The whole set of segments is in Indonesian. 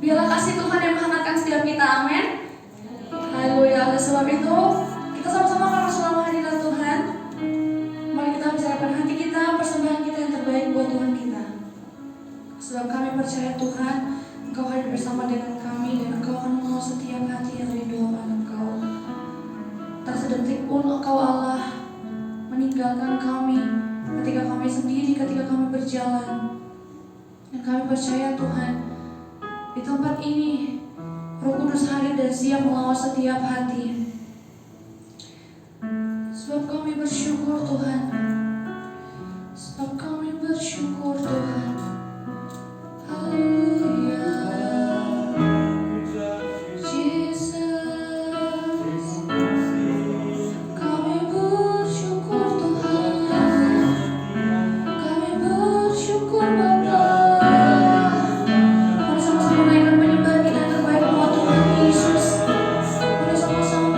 Biarlah kasih Tuhan yang menghangatkan setiap kita, amin. Haleluya. Oleh sebab itu, kita sama-sama akan masuk dalam hadirat Tuhan. Mari kita bicarakan hati kita, persembahan kita yang terbaik buat Tuhan kita. Sebab kami percaya Tuhan, Engkau hadir bersama dengan kami dan Engkau akan mengawal setiap hati yang rindu akan Engkau. Tak sedetik pun Engkau Allah meninggalkan kami ketika kami sendiri, ketika kami berjalan. Dan kami percaya Tuhan, di tempat ini Roh Kudus hadir dan siap mengawal setiap hati. Sebab kami bersyukur Tuhan, sebab kami bersyukur Tuhan. Haleluya. Sama-sama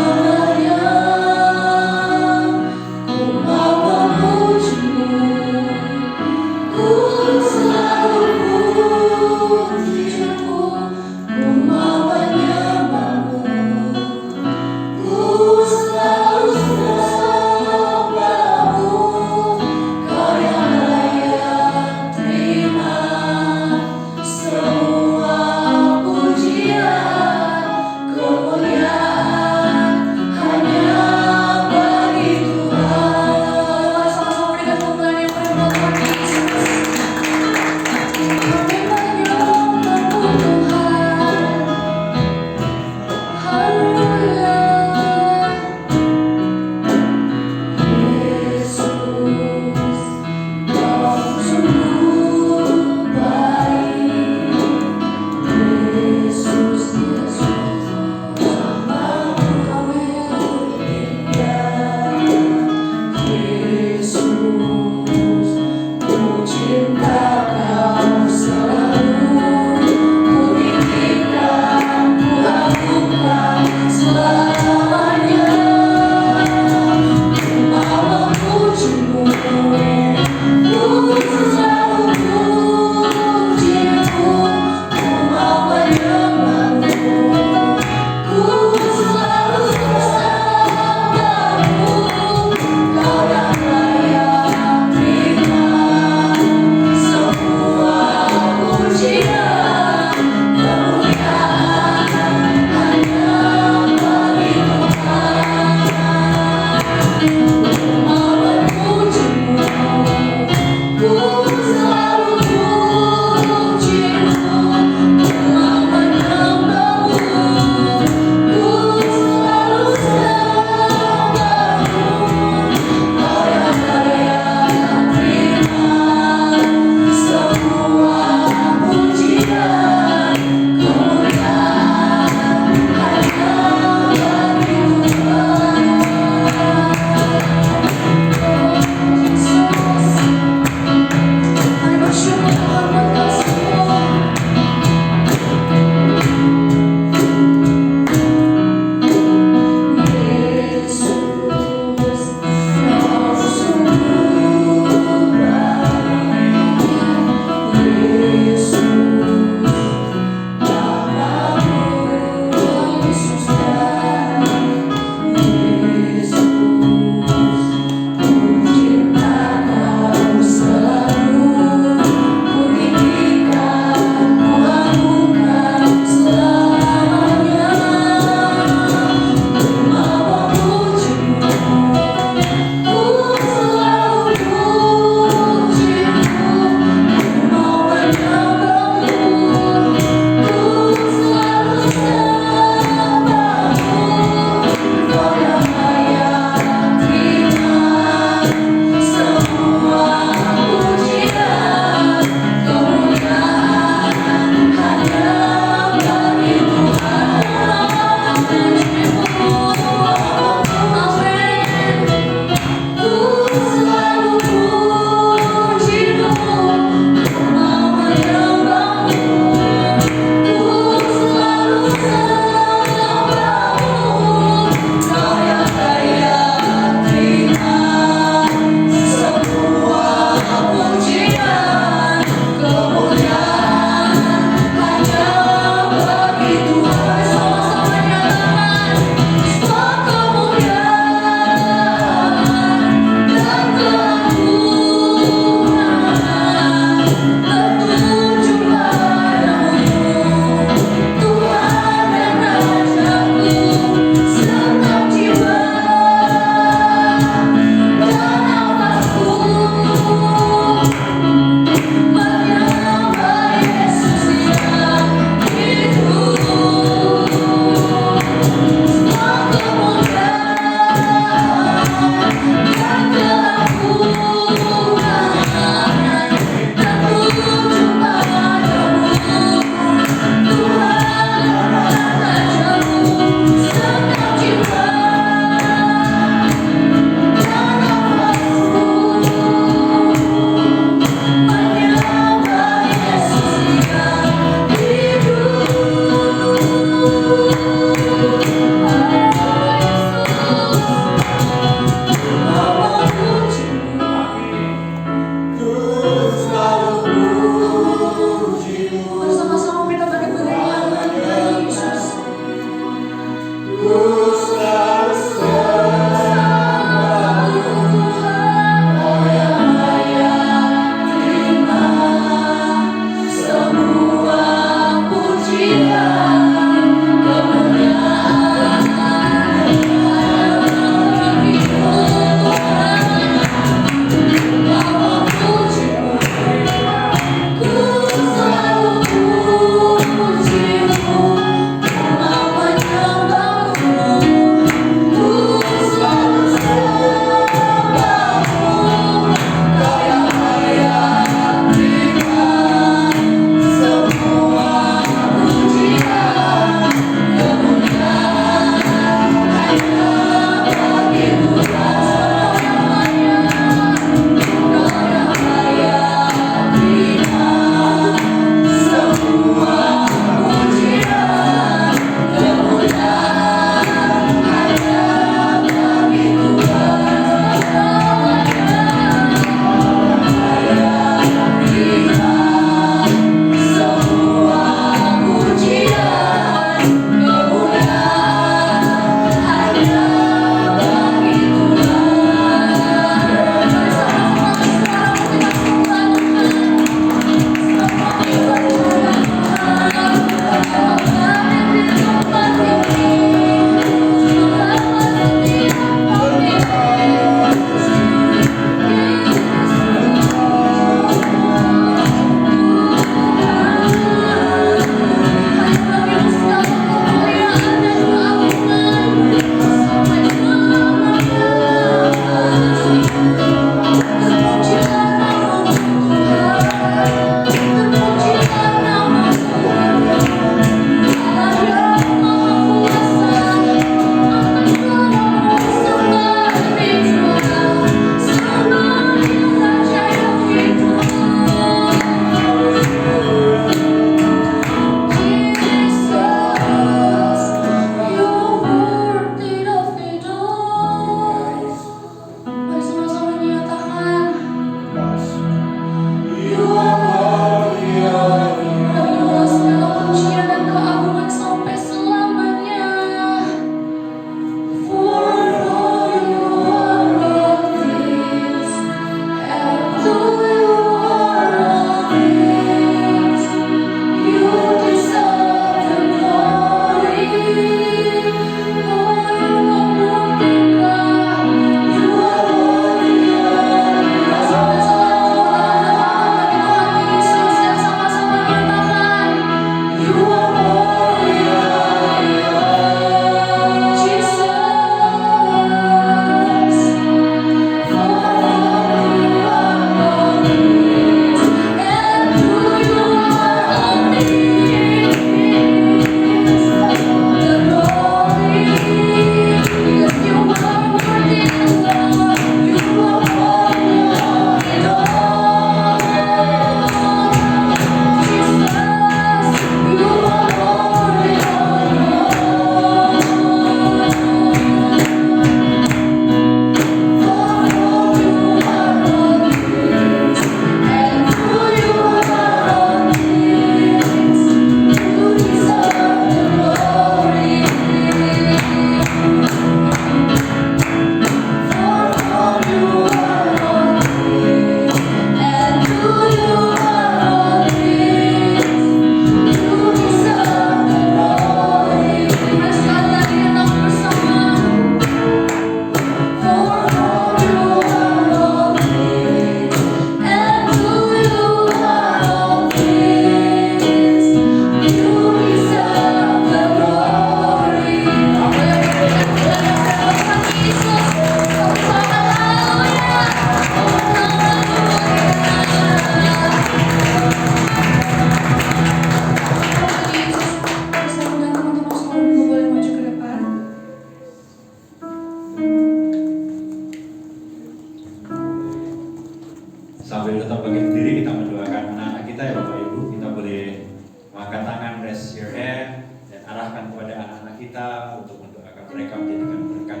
Angkat tangan, raise your hand, dan arahkan kepada anak-anak kita untuk mendoakan mereka, menjadikan berkat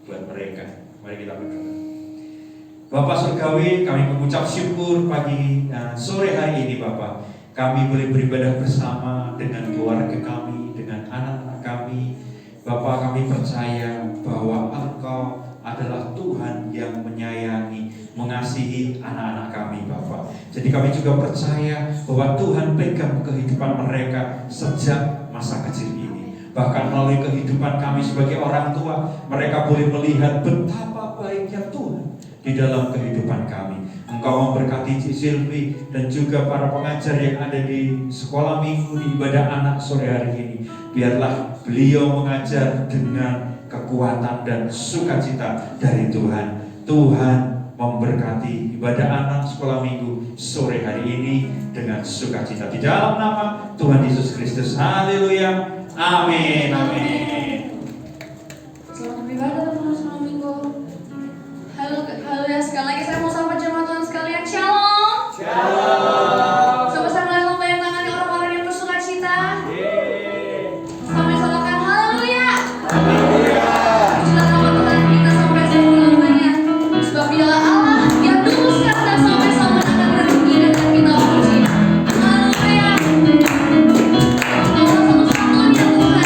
buat mereka. Mari kita berdoa. Bapak Surgawi, kami mengucap syukur pagi sore hari ini Bapak. Kami boleh beribadah bersama dengan keluarga kami, dengan anak-anak kami. Bapak, kami percaya bahwa Engkau adalah Tuhan yang menyayangi, mengasihi anak-anak kami Bapak. Jadi kami juga percaya bahwa Tuhan pegang kehidupan mereka sejak masa kecil ini. Bahkan melalui kehidupan kami sebagai orang tua, mereka boleh melihat betapa baiknya Tuhan di dalam kehidupan kami. Engkau memberkati Cik Silvi dan juga para pengajar yang ada di sekolah minggu di ibadah anak sore hari ini. Biarlah beliau mengajar dengan kekuatan dan sukacita dari Tuhan. Tuhan memberkati ibadah anak sekolah minggu sore hari ini dengan sukacita. Di dalam nama Tuhan Yesus Kristus. Haleluya. Amin. Amin. Selamat beribadah teman-teman sekolah minggu. Haleluya. Sekali lagi saya mau sapa jemaat Tuhan sekalian. Shalom. Shalom. Sama-sama lambaikan tangannya orang-orang yang bersuka cita. Sampai sodokan haleluya. Haleluya. Pujilah nama Tuhan kita sampai selama-lamanya. Sebab dialah Allah yang dulu sekarang dan sampai selamanya akan rezeki dan akan kita puji. Haleluya. Allah satu-satunya Tuhan.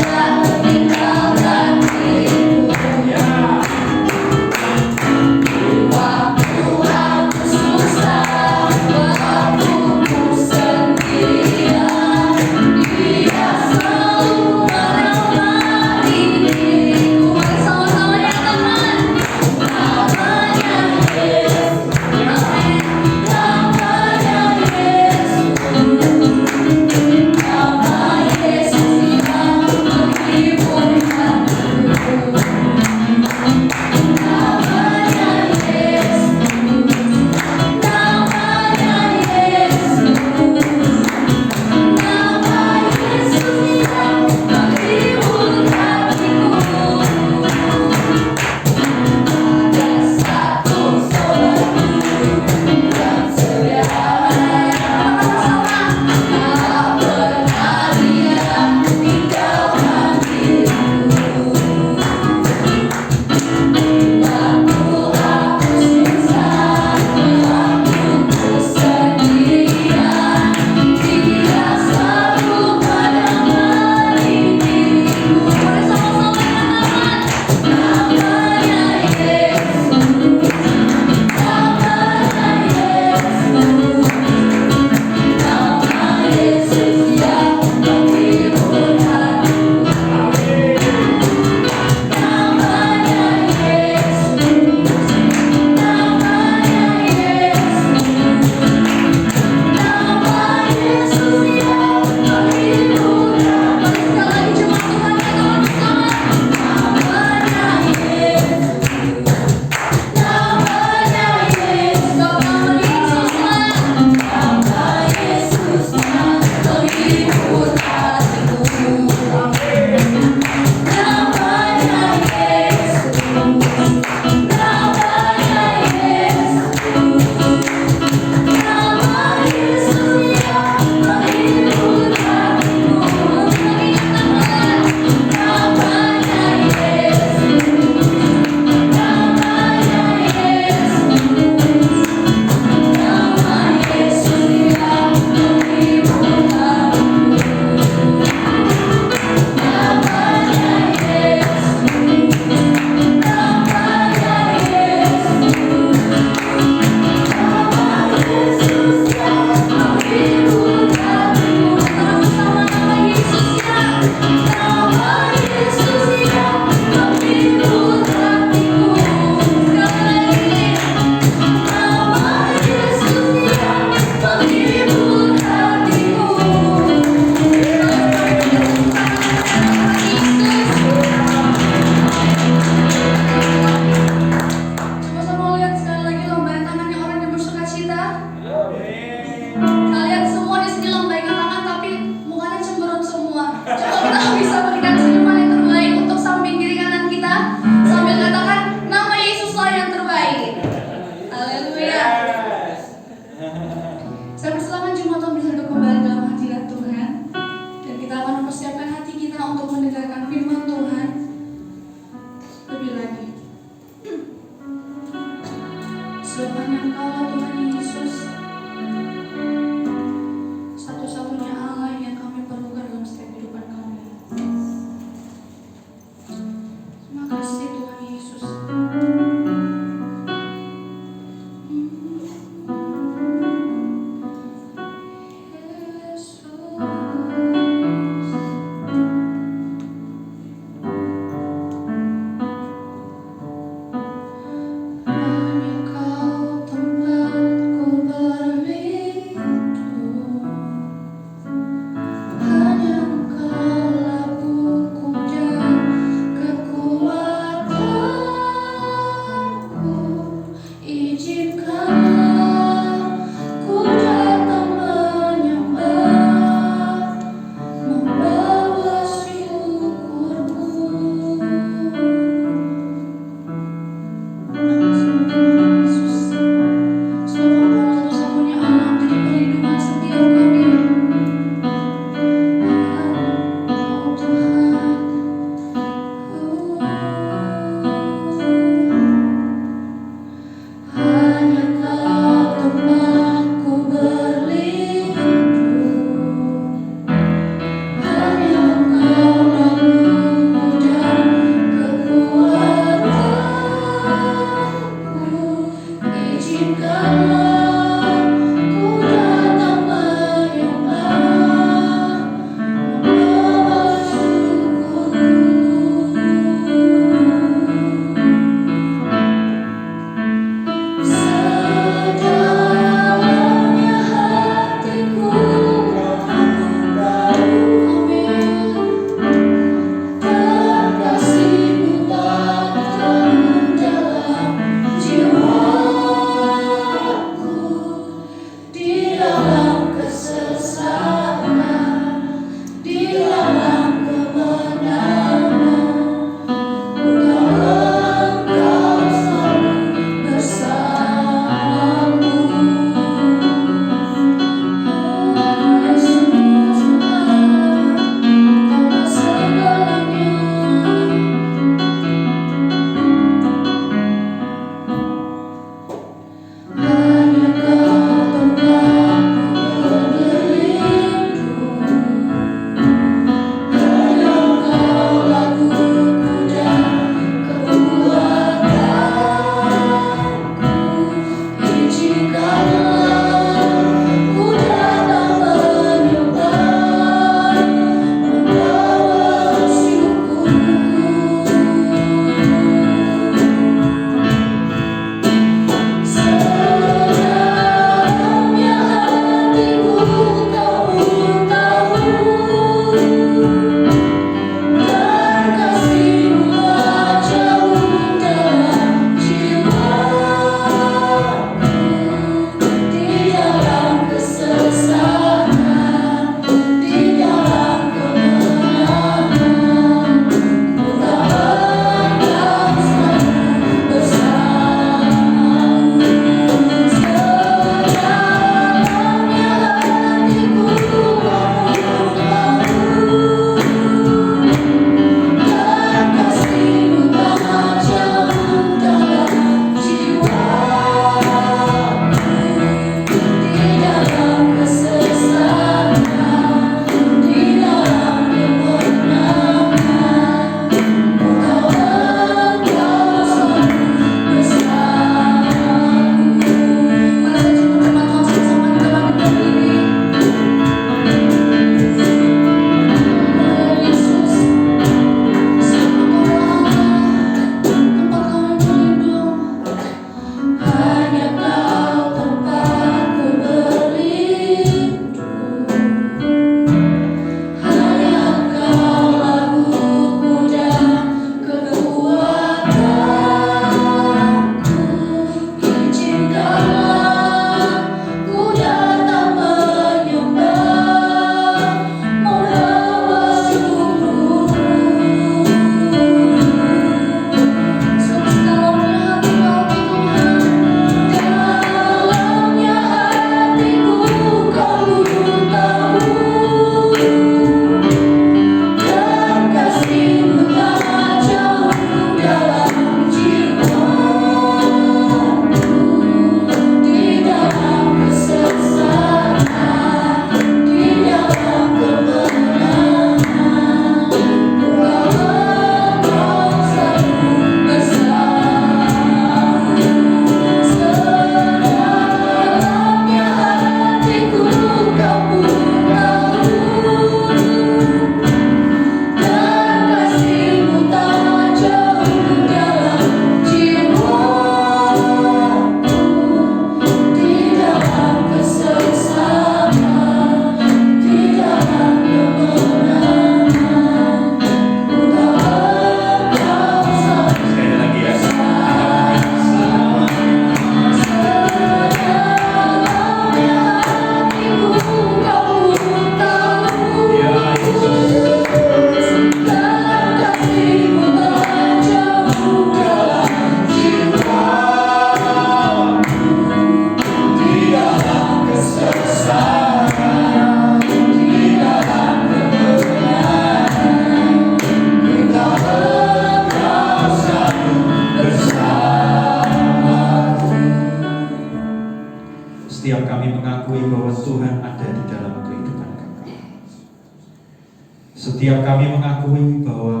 Setiap kami mengakui bahwa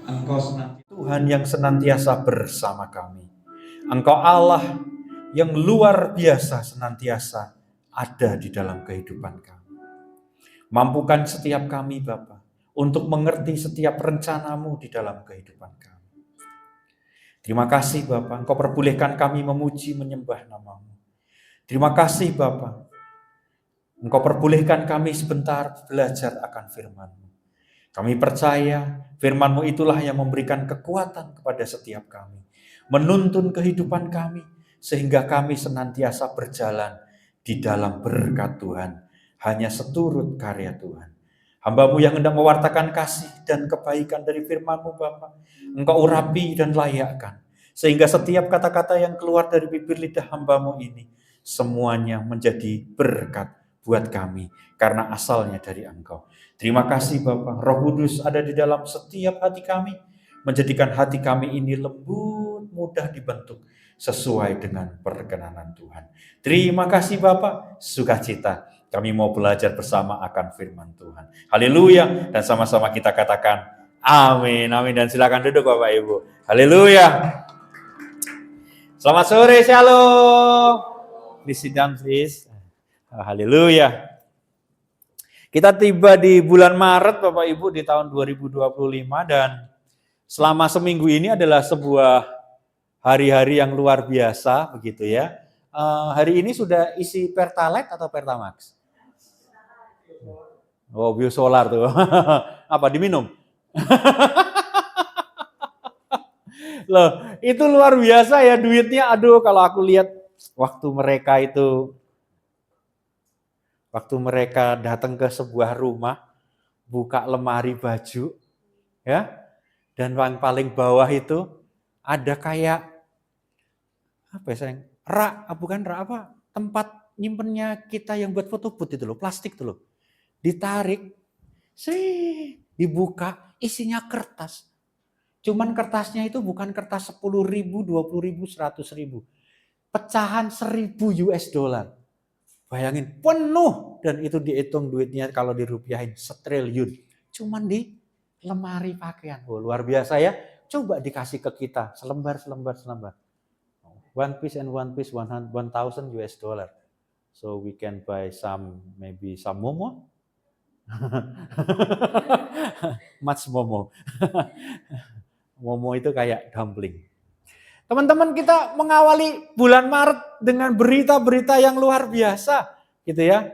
Engkau senantiasa Tuhan yang senantiasa bersama kami. Engkau Allah yang luar biasa senantiasa ada di dalam kehidupan kami. Mampukan setiap kami Bapa untuk mengerti setiap rencanamu di dalam kehidupan kami. Terima kasih Bapa, Engkau perbolehkan kami memuji menyembah namamu. Terima kasih Bapa, Engkau perbolehkan kami sebentar belajar akan firman-Mu. Kami percaya firman-Mu itulah yang memberikan kekuatan kepada setiap kami. Menuntun kehidupan kami sehingga kami senantiasa berjalan di dalam berkat Tuhan. Hanya seturut karya Tuhan. Hamba-Mu yang hendak mewartakan kasih dan kebaikan dari firman-Mu Bapa, Engkau urapi dan layakkan. Sehingga setiap kata-kata yang keluar dari bibir lidah hamba-Mu ini semuanya menjadi berkat buat kami karena asalnya dari Engkau. Terima kasih Bapa, Roh Kudus ada di dalam setiap hati kami, menjadikan hati kami ini lembut, mudah dibentuk sesuai dengan perkenanan Tuhan. Terima kasih Bapa, sukacita kami mau belajar bersama akan firman Tuhan. Haleluya, dan sama-sama kita katakan amin, amin, dan silakan duduk Bapak Ibu. Haleluya. Selamat sore, shalom. Please sit down, please. Haleluya. Kita tiba di bulan Maret Bapak Ibu di tahun 2025 dan selama seminggu ini adalah sebuah hari-hari yang luar biasa begitu ya. Hari ini sudah isi Pertalite atau Pertamax? Oh, biosolar tuh. Apa diminum? Loh, itu luar biasa ya duitnya. Aduh, kalau aku lihat waktu mereka datang ke sebuah rumah, buka lemari baju, ya, dan yang paling bawah itu ada kayak apa ya sayang? Tempat nyimpennya kita yang buat foto booth itu loh, plastik itu loh. Ditarik, dibuka, isinya kertas. Cuman kertasnya itu bukan kertas 10.000, 20.000, 100.000. Pecahan 1.000 US dollar. Bayangin, penuh. Dan itu dihitung duitnya kalau dirupiahin 1 triliun. Cuman di lemari pakaian. Oh, luar biasa ya. Coba dikasih ke kita, selembar. One piece, 1,000 US dollar. So we can buy maybe some momo. Much momo. Momo itu kayak dumpling. Teman-teman, kita mengawali bulan Maret dengan berita-berita yang luar biasa, gitu ya.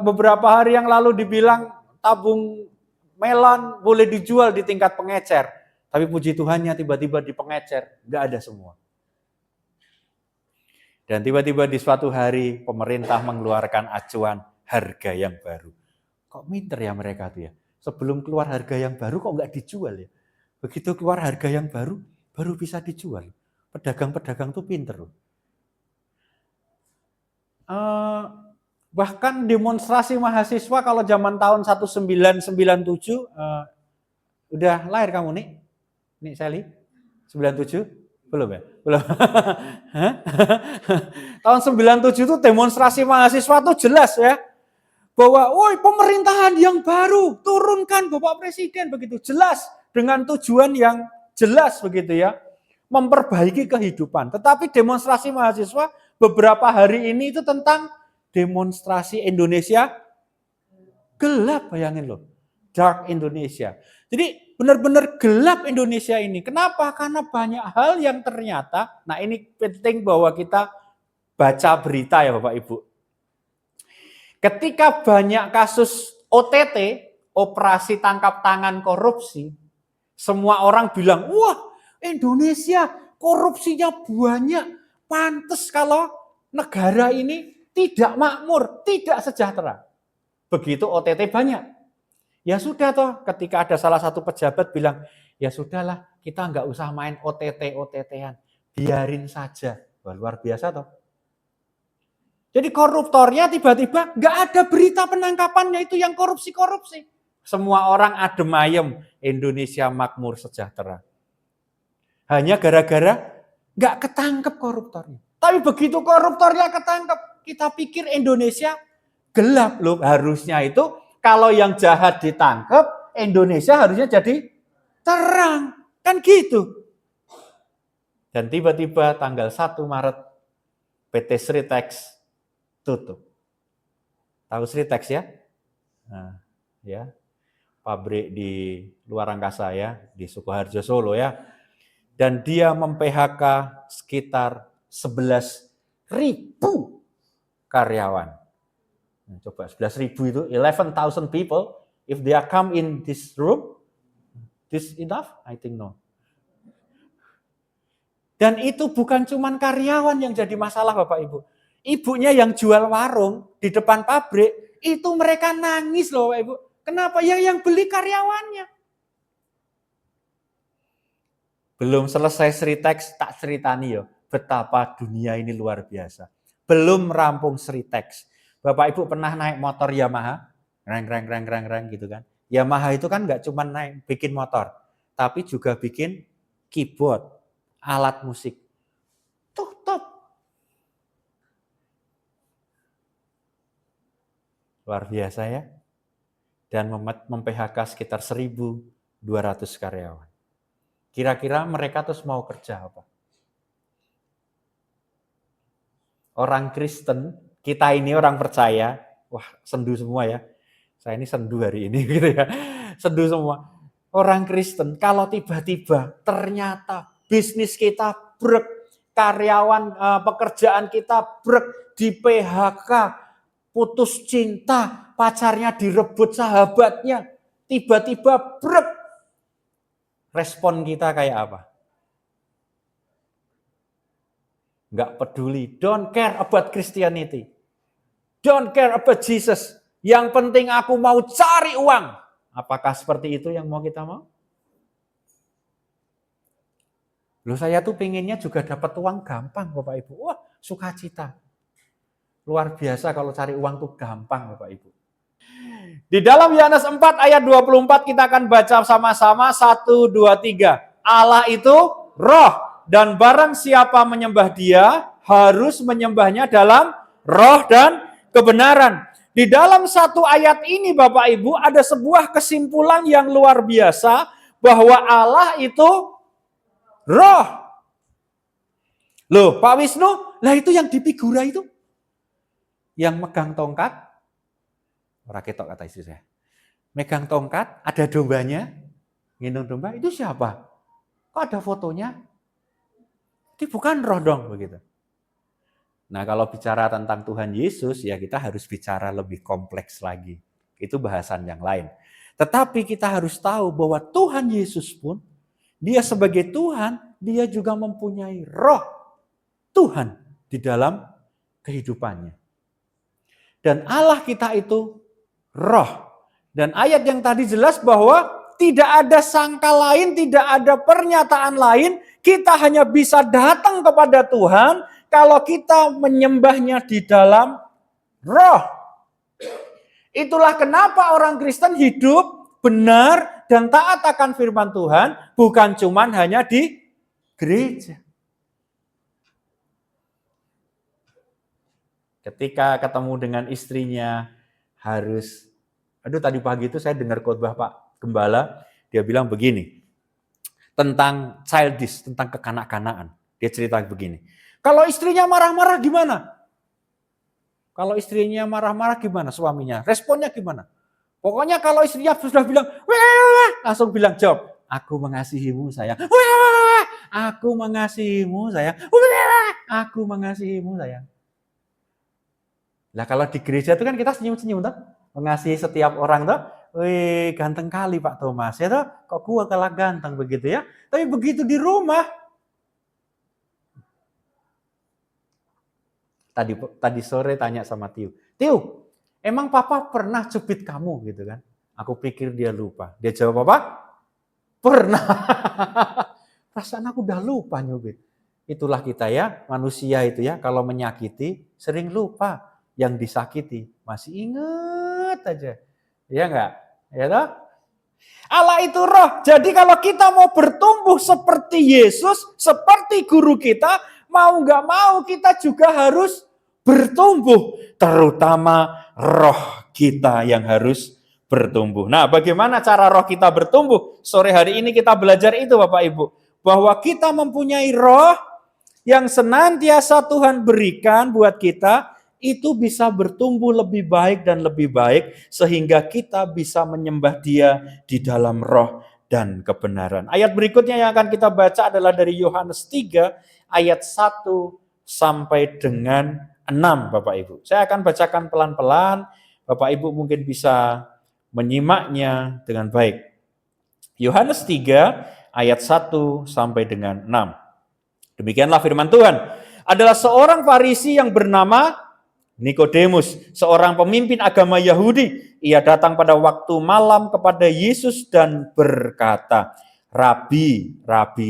Beberapa hari yang lalu dibilang tabung melon boleh dijual di tingkat pengecer, tapi puji Tuhannya tiba-tiba di pengecer nggak ada semua. Dan tiba-tiba di suatu hari pemerintah mengeluarkan acuan harga yang baru. Kok minter ya mereka tuh ya? Sebelum keluar harga yang baru kok nggak dijual ya? Begitu keluar harga yang baru bisa dijual. Pedagang-pedagang tuh pinter loh. Bahkan demonstrasi mahasiswa kalau zaman tahun 1997, udah lahir kamu nih? Nih Sally? 97? Belum ya? Belum. Tahun 97 itu demonstrasi mahasiswa tuh jelas ya. Bahwa woi pemerintahan yang baru, turunkan Bapak Presiden begitu. Jelas dengan tujuan yang jelas begitu ya. Memperbaiki kehidupan. Tetapi demonstrasi mahasiswa beberapa hari ini itu tentang demonstrasi Indonesia gelap, bayangin loh. Dark Indonesia. Jadi benar-benar gelap Indonesia ini. Kenapa? Karena banyak hal yang ternyata, nah ini penting bahwa kita baca berita ya Bapak Ibu. Ketika banyak kasus OTT, operasi tangkap tangan korupsi, semua orang bilang, wah Indonesia korupsinya banyak, pantes kalau negara ini tidak makmur, tidak sejahtera. Begitu OTT banyak. Ya sudah toh, ketika ada salah satu pejabat bilang, ya sudahlah kita nggak usah main OTT-an, biarin saja. Wah, luar biasa toh. Jadi koruptornya tiba-tiba nggak ada berita penangkapannya itu yang korupsi-korupsi. Semua orang adem ayem, Indonesia makmur sejahtera. Hanya gara-gara nggak ketangkep koruptornya. Tapi begitu koruptornya ketangkep, kita pikir Indonesia gelap loh. Harusnya itu Kalau yang jahat ditangkap, Indonesia harusnya jadi terang. Kan gitu. Dan tiba-tiba tanggal 1 Maret PT Sritex tutup. Tahu Sritex ya? Nah, ya. Pabrik di luar angkasa ya, di Sukoharjo Solo ya. Dan dia mem-PHK sekitar 11.000 karyawan. Nah, coba 11.000 itu 11,000 people. If they are come in this room, this enough? I think no. Dan itu bukan cuma karyawan yang jadi masalah Bapak Ibu. Ibunya yang jual warung di depan pabrik, itu mereka nangis loh Bapak Ibu. Kenapa? Ya yang beli karyawannya. Belum selesai Sritex, tak ceritani ya, betapa dunia ini luar biasa. Belum rampung Sritex. Bapak Ibu pernah naik motor Yamaha? Reng gitu kan. Yamaha itu kan nggak cuma naik bikin motor, tapi juga bikin keyboard, alat musik. Tutup. Luar biasa ya. Dan mem-PHK sekitar 1.200 karyawan. Kira-kira mereka terus mau kerja apa? Orang Kristen, kita ini orang percaya, wah sendu semua ya. Saya ini sendu hari ini gitu ya. Sendu semua. Orang Kristen kalau tiba-tiba ternyata bisnis kita brek, karyawan pekerjaan kita brek, di PHK, putus cinta, pacarnya direbut sahabatnya, tiba-tiba brek. Respon kita kayak apa? Nggak peduli, don't care about Christianity. Don't care about Jesus. Yang penting aku mau cari uang. Apakah seperti itu yang mau kita mau? Loh saya tuh pengennya juga dapat uang gampang Bapak Ibu. Wah sukacita. Luar biasa kalau cari uang tuh gampang Bapak Ibu. Di dalam Yohanes 4 ayat 24 kita akan baca sama-sama 1, 2, 3. Allah itu roh dan barang siapa menyembah dia harus menyembahnya dalam roh dan kebenaran. Di dalam satu ayat ini Bapak Ibu ada sebuah kesimpulan yang luar biasa bahwa Allah itu roh. Loh Pak Wisnu, lah itu yang di figura itu? Yang megang tongkat? Ora ketok kata istri saya. Megang tongkat, ada dombanya, gendong domba, itu siapa? Kok ada fotonya? Itu bukan roh dong begitu. Nah kalau bicara tentang Tuhan Yesus, ya kita harus bicara lebih kompleks lagi. Itu bahasan yang lain. Tetapi kita harus tahu bahwa Tuhan Yesus pun, dia sebagai Tuhan, dia juga mempunyai roh Tuhan di dalam kehidupannya. Dan Allah kita itu roh. Dan ayat yang tadi jelas bahwa tidak ada sangka lain, tidak ada pernyataan lain. Kita hanya bisa datang kepada Tuhan kalau kita menyembahnya di dalam roh. Itulah kenapa orang Kristen hidup benar dan taat akan firman Tuhan. Bukan cuman hanya di gereja. Ketika ketemu dengan istrinya harus, tadi pagi itu saya dengar khotbah Pak Gembala, dia bilang begini, tentang childish, tentang kekanak-kanakan. Dia cerita begini, kalau istrinya marah-marah gimana? Kalau istrinya marah-marah gimana suaminya? Responnya gimana? Pokoknya kalau istrinya sudah bilang, wah, langsung bilang jawab, aku mengasihimu sayang. Wah, aku mengasihimu sayang. Wah, aku mengasihimu sayang. Lah kalau di gereja itu kan kita senyum-senyum tuh, mengasihi setiap orang tuh. Wih, ganteng kali Pak Thomas ya tuh. Kok gua kalah ganteng begitu ya? Tapi begitu di rumah. Tadi sore tanya sama Tiu, emang Papa pernah cubit kamu gitu kan? Aku pikir dia lupa. Dia jawab apa? Pernah. Perasaan aku udah lupa nyubit. Itulah kita ya, manusia itu ya, kalau menyakiti sering lupa. Yang disakiti masih ingat aja. Ya enggak? Ya toh? Allah itu roh. Jadi kalau kita mau bertumbuh seperti Yesus, seperti guru kita, mau enggak mau kita juga harus bertumbuh. Terutama roh kita yang harus bertumbuh. Nah, bagaimana cara roh kita bertumbuh? Sore hari ini kita belajar itu Bapak Ibu. Bahwa kita mempunyai roh yang senantiasa Tuhan berikan buat kita, itu bisa bertumbuh lebih baik dan lebih baik, sehingga kita bisa menyembah Dia di dalam roh dan kebenaran. Ayat berikutnya yang akan kita baca adalah dari Yohanes 3 ayat 1 sampai dengan 6 Bapak Ibu. Saya akan bacakan pelan-pelan, Bapak Ibu mungkin bisa menyimaknya dengan baik. Yohanes 3 ayat 1 sampai dengan 6. Demikianlah firman Tuhan. Adalah seorang Farisi yang bernama Nikodemus, seorang pemimpin agama Yahudi. Ia datang pada waktu malam kepada Yesus dan berkata, Rabi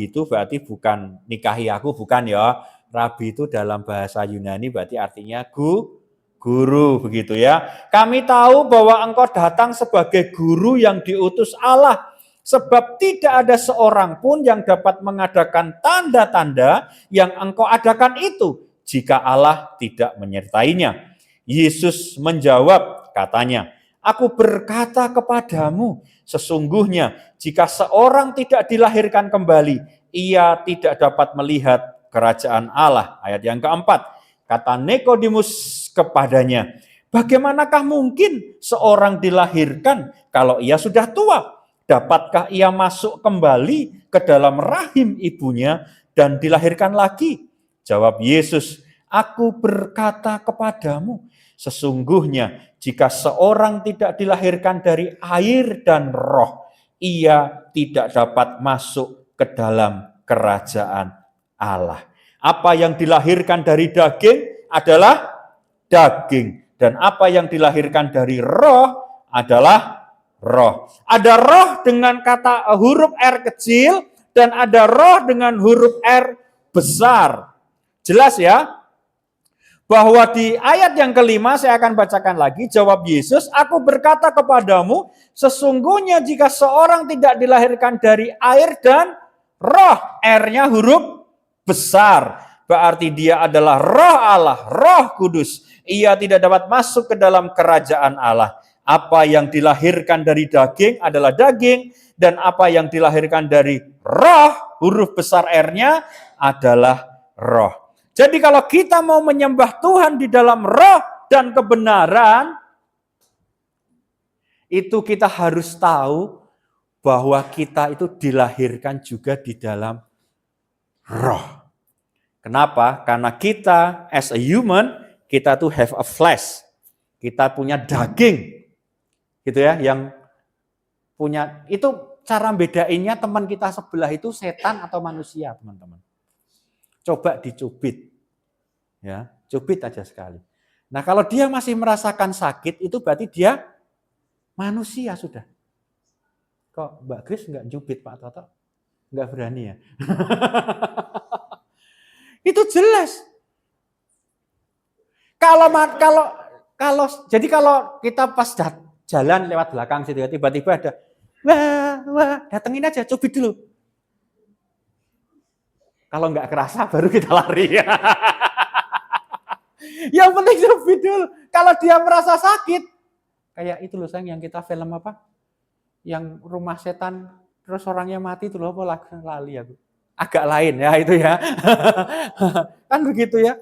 itu berarti bukan nikahi aku, bukan ya. Rabi itu dalam bahasa Yunani berarti artinya guru, begitu ya. Kami tahu bahwa engkau datang sebagai guru yang diutus Allah. Sebab tidak ada seorang pun yang dapat mengadakan tanda-tanda yang engkau adakan itu, jika Allah tidak menyertainya. Yesus menjawab, katanya, Aku berkata kepadamu, sesungguhnya jika seorang tidak dilahirkan kembali, ia tidak dapat melihat kerajaan Allah. Ayat yang keempat, kata Nikodemus kepadanya, bagaimanakah mungkin seorang dilahirkan kalau ia sudah tua? Dapatkah ia masuk kembali ke dalam rahim ibunya dan dilahirkan lagi? Jawab Yesus, Aku berkata kepadamu, sesungguhnya jika seorang tidak dilahirkan dari air dan roh, ia tidak dapat masuk ke dalam kerajaan Allah. Apa yang dilahirkan dari daging adalah daging, dan apa yang dilahirkan dari roh adalah roh. Ada roh dengan kata huruf R kecil dan ada roh dengan huruf R besar. Jelas ya? Bahwa di ayat yang kelima saya akan bacakan lagi, jawab Yesus, Aku berkata kepadamu, sesungguhnya jika seorang tidak dilahirkan dari air dan roh, R-nya huruf besar, berarti dia adalah roh Allah, Roh Kudus. Ia tidak dapat masuk ke dalam kerajaan Allah. Apa yang dilahirkan dari daging adalah daging, dan apa yang dilahirkan dari roh, huruf besar R-nya adalah roh. Jadi kalau kita mau menyembah Tuhan di dalam roh dan kebenaran, itu kita harus tahu bahwa kita itu dilahirkan juga di dalam roh. Kenapa? Karena kita as a human, kita tuh have a flesh. Kita punya daging. Gitu ya, yang punya, itu cara bedainnya teman kita sebelah itu setan atau manusia, teman-teman. Coba dicubit. Ya, cubit aja sekali. Nah, kalau dia masih merasakan sakit, itu berarti dia manusia sudah. Kok Mbak Grace enggak cubit Pak Toto? Enggak berani ya? Itu jelas. Jadi kalau kita pas jalan lewat belakang situ, tiba-tiba ada, wah, datengin aja, cubit dulu. Kalau nggak kerasa, baru kita lari. Yang penting cubit dulu. Kalau dia merasa sakit, kayak itu loh sayang, yang kita film apa? Yang rumah setan, terus orangnya mati itu loh, apa lali aku. Agak lain ya itu ya. Kan begitu ya.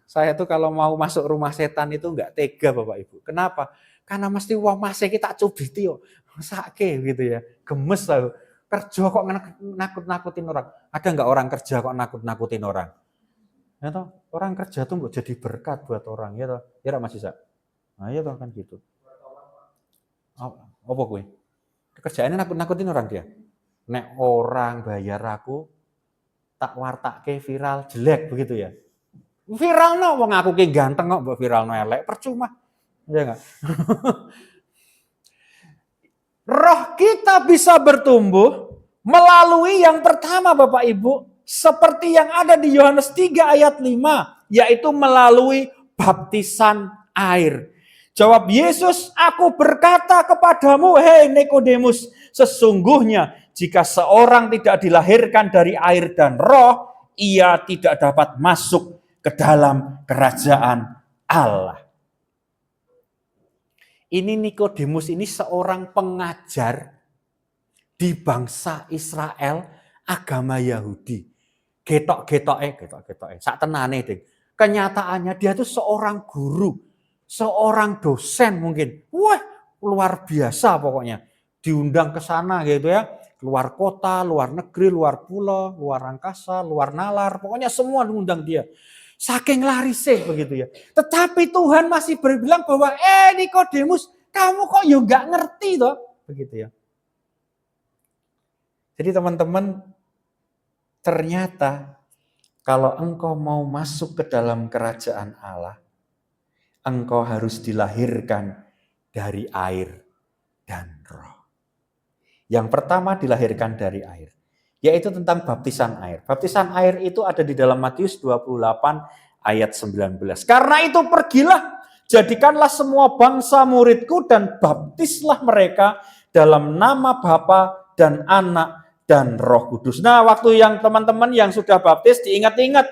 Saya tuh kalau mau masuk rumah setan itu enggak tega Bapak Ibu. Kenapa? Karena mesti wong masih kita cubiti yo. Sake gitu ya. Gemes lah. Kerja kok nakut-nakutin orang. Ada enggak orang kerja kok nakut-nakutin orang? Ya toh, orang kerja tuh enggak jadi berkat buat orang ya toh. Ya Mas Isa. Nah, ya toh kan gitu. Apa kowe? Kerjaannya nakut-nakutin orang dia. Nek orang bayar aku tak wartake viral jelek begitu ya. Viral no, wong aku ki ganteng kok mbok viral no elek, percuma. Ya enggak? Roh kita bisa bertumbuh melalui yang pertama Bapak Ibu, seperti yang ada di Yohanes 3 ayat 5, yaitu melalui baptisan air. Jawab Yesus, Aku berkata kepadamu, hei Nikodemus, sesungguhnya jika seorang tidak dilahirkan dari air dan roh, ia tidak dapat masuk ke dalam kerajaan Allah. Ini Nikodemus ini seorang pengajar di bangsa Israel agama Yahudi. Getok-getoke. Sak tenane, Ding. Kenyataannya dia itu seorang guru, seorang dosen mungkin. Wah, luar biasa pokoknya. Diundang ke sana gitu ya. Luar kota, luar negeri, luar pulau, luar angkasa, luar nalar. Pokoknya semua diundang dia. Saking larisnya begitu ya. Tetapi Tuhan masih berbilang bahwa Nikodemus, kamu kok ya nggak ngerti toh, begitu ya. Jadi teman-teman, ternyata kalau engkau mau masuk ke dalam kerajaan Allah, engkau harus dilahirkan dari air dan roh. Yang pertama dilahirkan dari air, yaitu tentang baptisan air. Baptisan air itu ada di dalam Matius 28 ayat 19. Karena itu pergilah, jadikanlah semua bangsa muridku dan baptislah mereka dalam nama Bapa dan Anak dan Roh Kudus. Nah, waktu yang teman-teman yang sudah baptis diingat-ingat.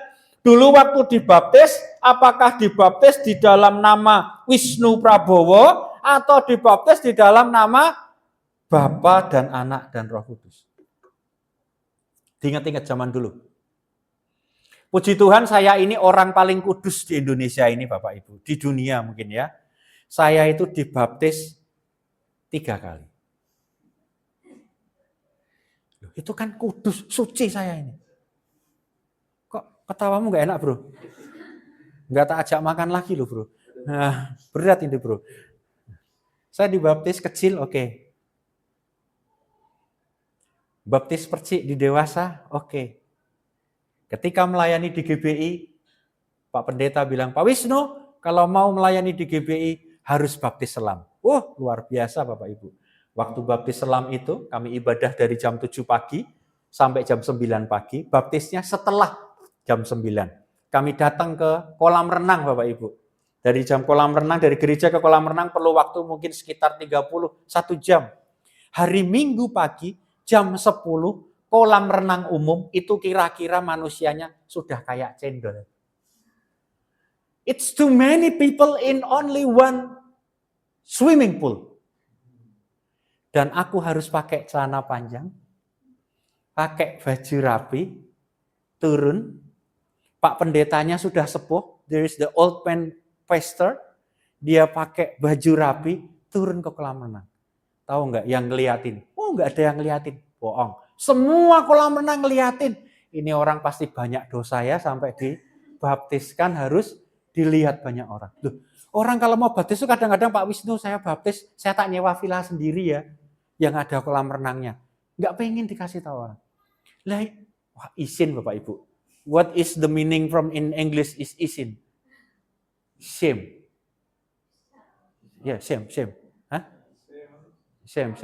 Dulu waktu dibaptis, apakah dibaptis di dalam nama Wisnu Prabowo atau dibaptis di dalam nama Bapa dan Anak dan Roh Kudus? Diingat-ingat zaman dulu. Puji Tuhan, saya ini orang paling kudus di Indonesia ini, Bapak Ibu. Di dunia mungkin ya. Saya itu dibaptis 3 kali. Loh, itu kan kudus, suci saya ini. Kok ketawamu gak enak, bro? Gak tak ajak makan lagi loh, bro. Nah, berat ini, bro. Saya dibaptis kecil, oke. Baptis percik di dewasa, oke. Ketika melayani di GBI, Pak Pendeta bilang, Pak Wisnu, kalau mau melayani di GBI harus baptis selam. Luar biasa Bapak Ibu. Waktu baptis selam itu, kami ibadah dari jam 7 pagi sampai jam 9 pagi. Baptisnya setelah jam 9. Kami datang ke kolam renang Bapak Ibu. Dari gereja ke kolam renang perlu waktu mungkin sekitar 1 jam. Hari Minggu pagi, jam 10, kolam renang umum itu kira-kira manusianya sudah kayak cendol. It's too many people in only one swimming pool. Dan aku harus pakai celana panjang, pakai baju rapi, turun. Pak pendetanya sudah sepuh, there is the old man pastor, dia pakai baju rapi, turun ke kolam renang. Tahu nggak yang ngeliatin? Nggak ada yang ngeliatin, bohong. Semua kolam renang ngeliatin. Ini orang pasti banyak dosa ya, sampai dibaptiskan harus dilihat banyak orang. Loh, orang kalau mau baptis itu kadang-kadang Pak Wisnu saya baptis, saya tak nyewa villa sendiri ya, yang ada kolam renangnya. Nggak pengen dikasih tahu orang. Wah, izin Bapak Ibu. What is the meaning from in English is izin? Shame. Ya, shame. Hah? Shame.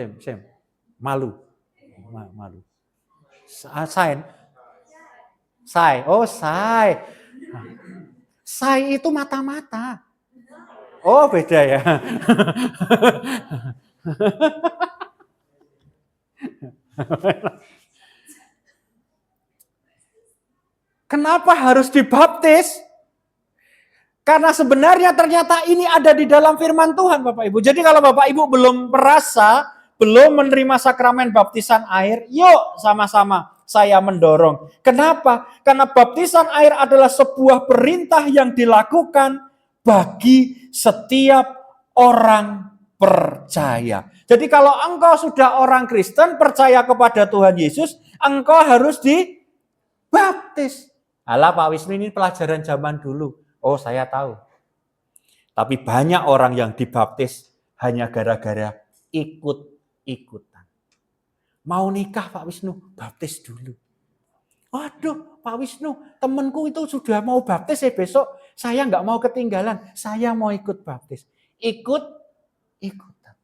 Malu. Sign. Say. Oh, say. Say itu mata-mata. Oh, beda ya. Kenapa harus dibaptis? Karena sebenarnya ternyata ini ada di dalam firman Tuhan Bapak Ibu. Jadi kalau Bapak Ibu belum merasa, belum menerima sakramen baptisan air, yuk sama-sama saya mendorong. Kenapa? Karena baptisan air adalah sebuah perintah yang dilakukan bagi setiap orang percaya. Jadi kalau engkau sudah orang Kristen, percaya kepada Tuhan Yesus, engkau harus dibaptis. Alah Pak Wisnu, ini pelajaran zaman dulu. Oh, saya tahu. Tapi banyak orang yang dibaptis hanya gara-gara ikut-ikutan. Mau nikah Pak Wisnu, baptis dulu. Waduh Pak Wisnu, temanku itu sudah mau baptis besok. Saya nggak mau ketinggalan, saya mau ikut baptis. Ikut-ikutan.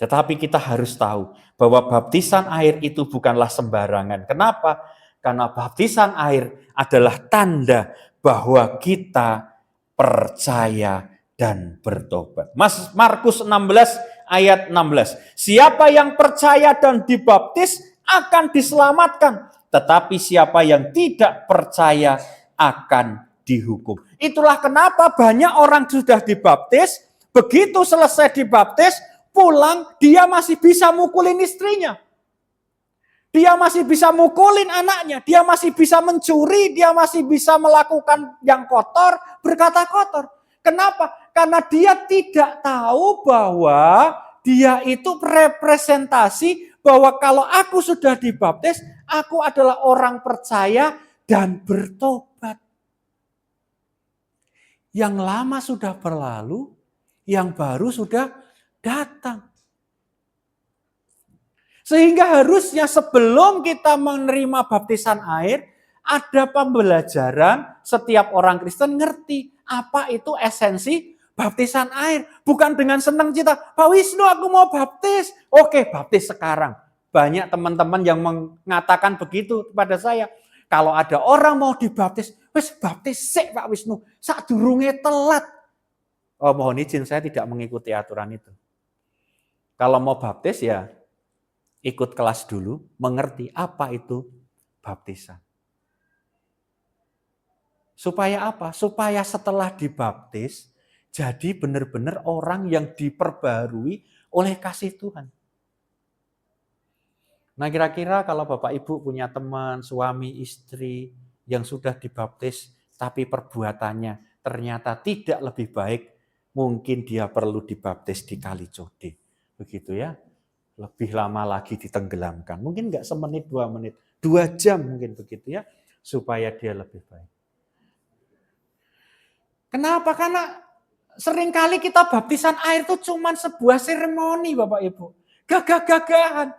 Tetapi kita harus tahu bahwa baptisan air itu bukanlah sembarangan. Kenapa? Karena baptisan air adalah tanda bahwa kita percaya dan bertobat. Markus 16 ayat 16. Siapa yang percaya dan dibaptis akan diselamatkan. Tetapi siapa yang tidak percaya akan dihukum. Itulah kenapa banyak orang sudah dibaptis, begitu selesai dibaptis, pulang dia masih bisa mukulin istrinya. Dia masih bisa mukulin anaknya, dia masih bisa mencuri, dia masih bisa melakukan yang kotor, berkata kotor. Kenapa? Karena dia tidak tahu bahwa dia itu representasi bahwa kalau aku sudah dibaptis, aku adalah orang percaya dan bertobat. Yang lama sudah berlalu, yang baru sudah datang. Sehingga harusnya sebelum kita menerima baptisan air, ada pembelajaran, setiap orang Kristen ngerti apa itu esensi baptisan air. Bukan dengan senang cita, Pak Wisnu aku mau baptis. Oke, baptis sekarang. Banyak teman-teman yang mengatakan begitu kepada saya. Kalau ada orang mau dibaptis, wis baptis sik Pak Wisnu, sadurunge telat. Oh, mohon izin saya tidak mengikuti aturan itu. Kalau mau baptis ya ikut kelas dulu, mengerti apa itu baptisan. Supaya apa? Supaya setelah dibaptis, jadi benar-benar orang yang diperbarui oleh kasih Tuhan. Nah kira-kira kalau Bapak Ibu punya teman, suami, istri yang sudah dibaptis, tapi perbuatannya ternyata tidak lebih baik, mungkin dia perlu dibaptis di Kali Code. Begitu ya. Lebih lama lagi ditenggelamkan. Mungkin enggak semenit, 2 menit. 2 jam mungkin begitu ya. Supaya dia lebih baik. Kenapa? Karena seringkali kita baptisan air itu cuma sebuah seremoni Bapak Ibu. Gagah-gagahan.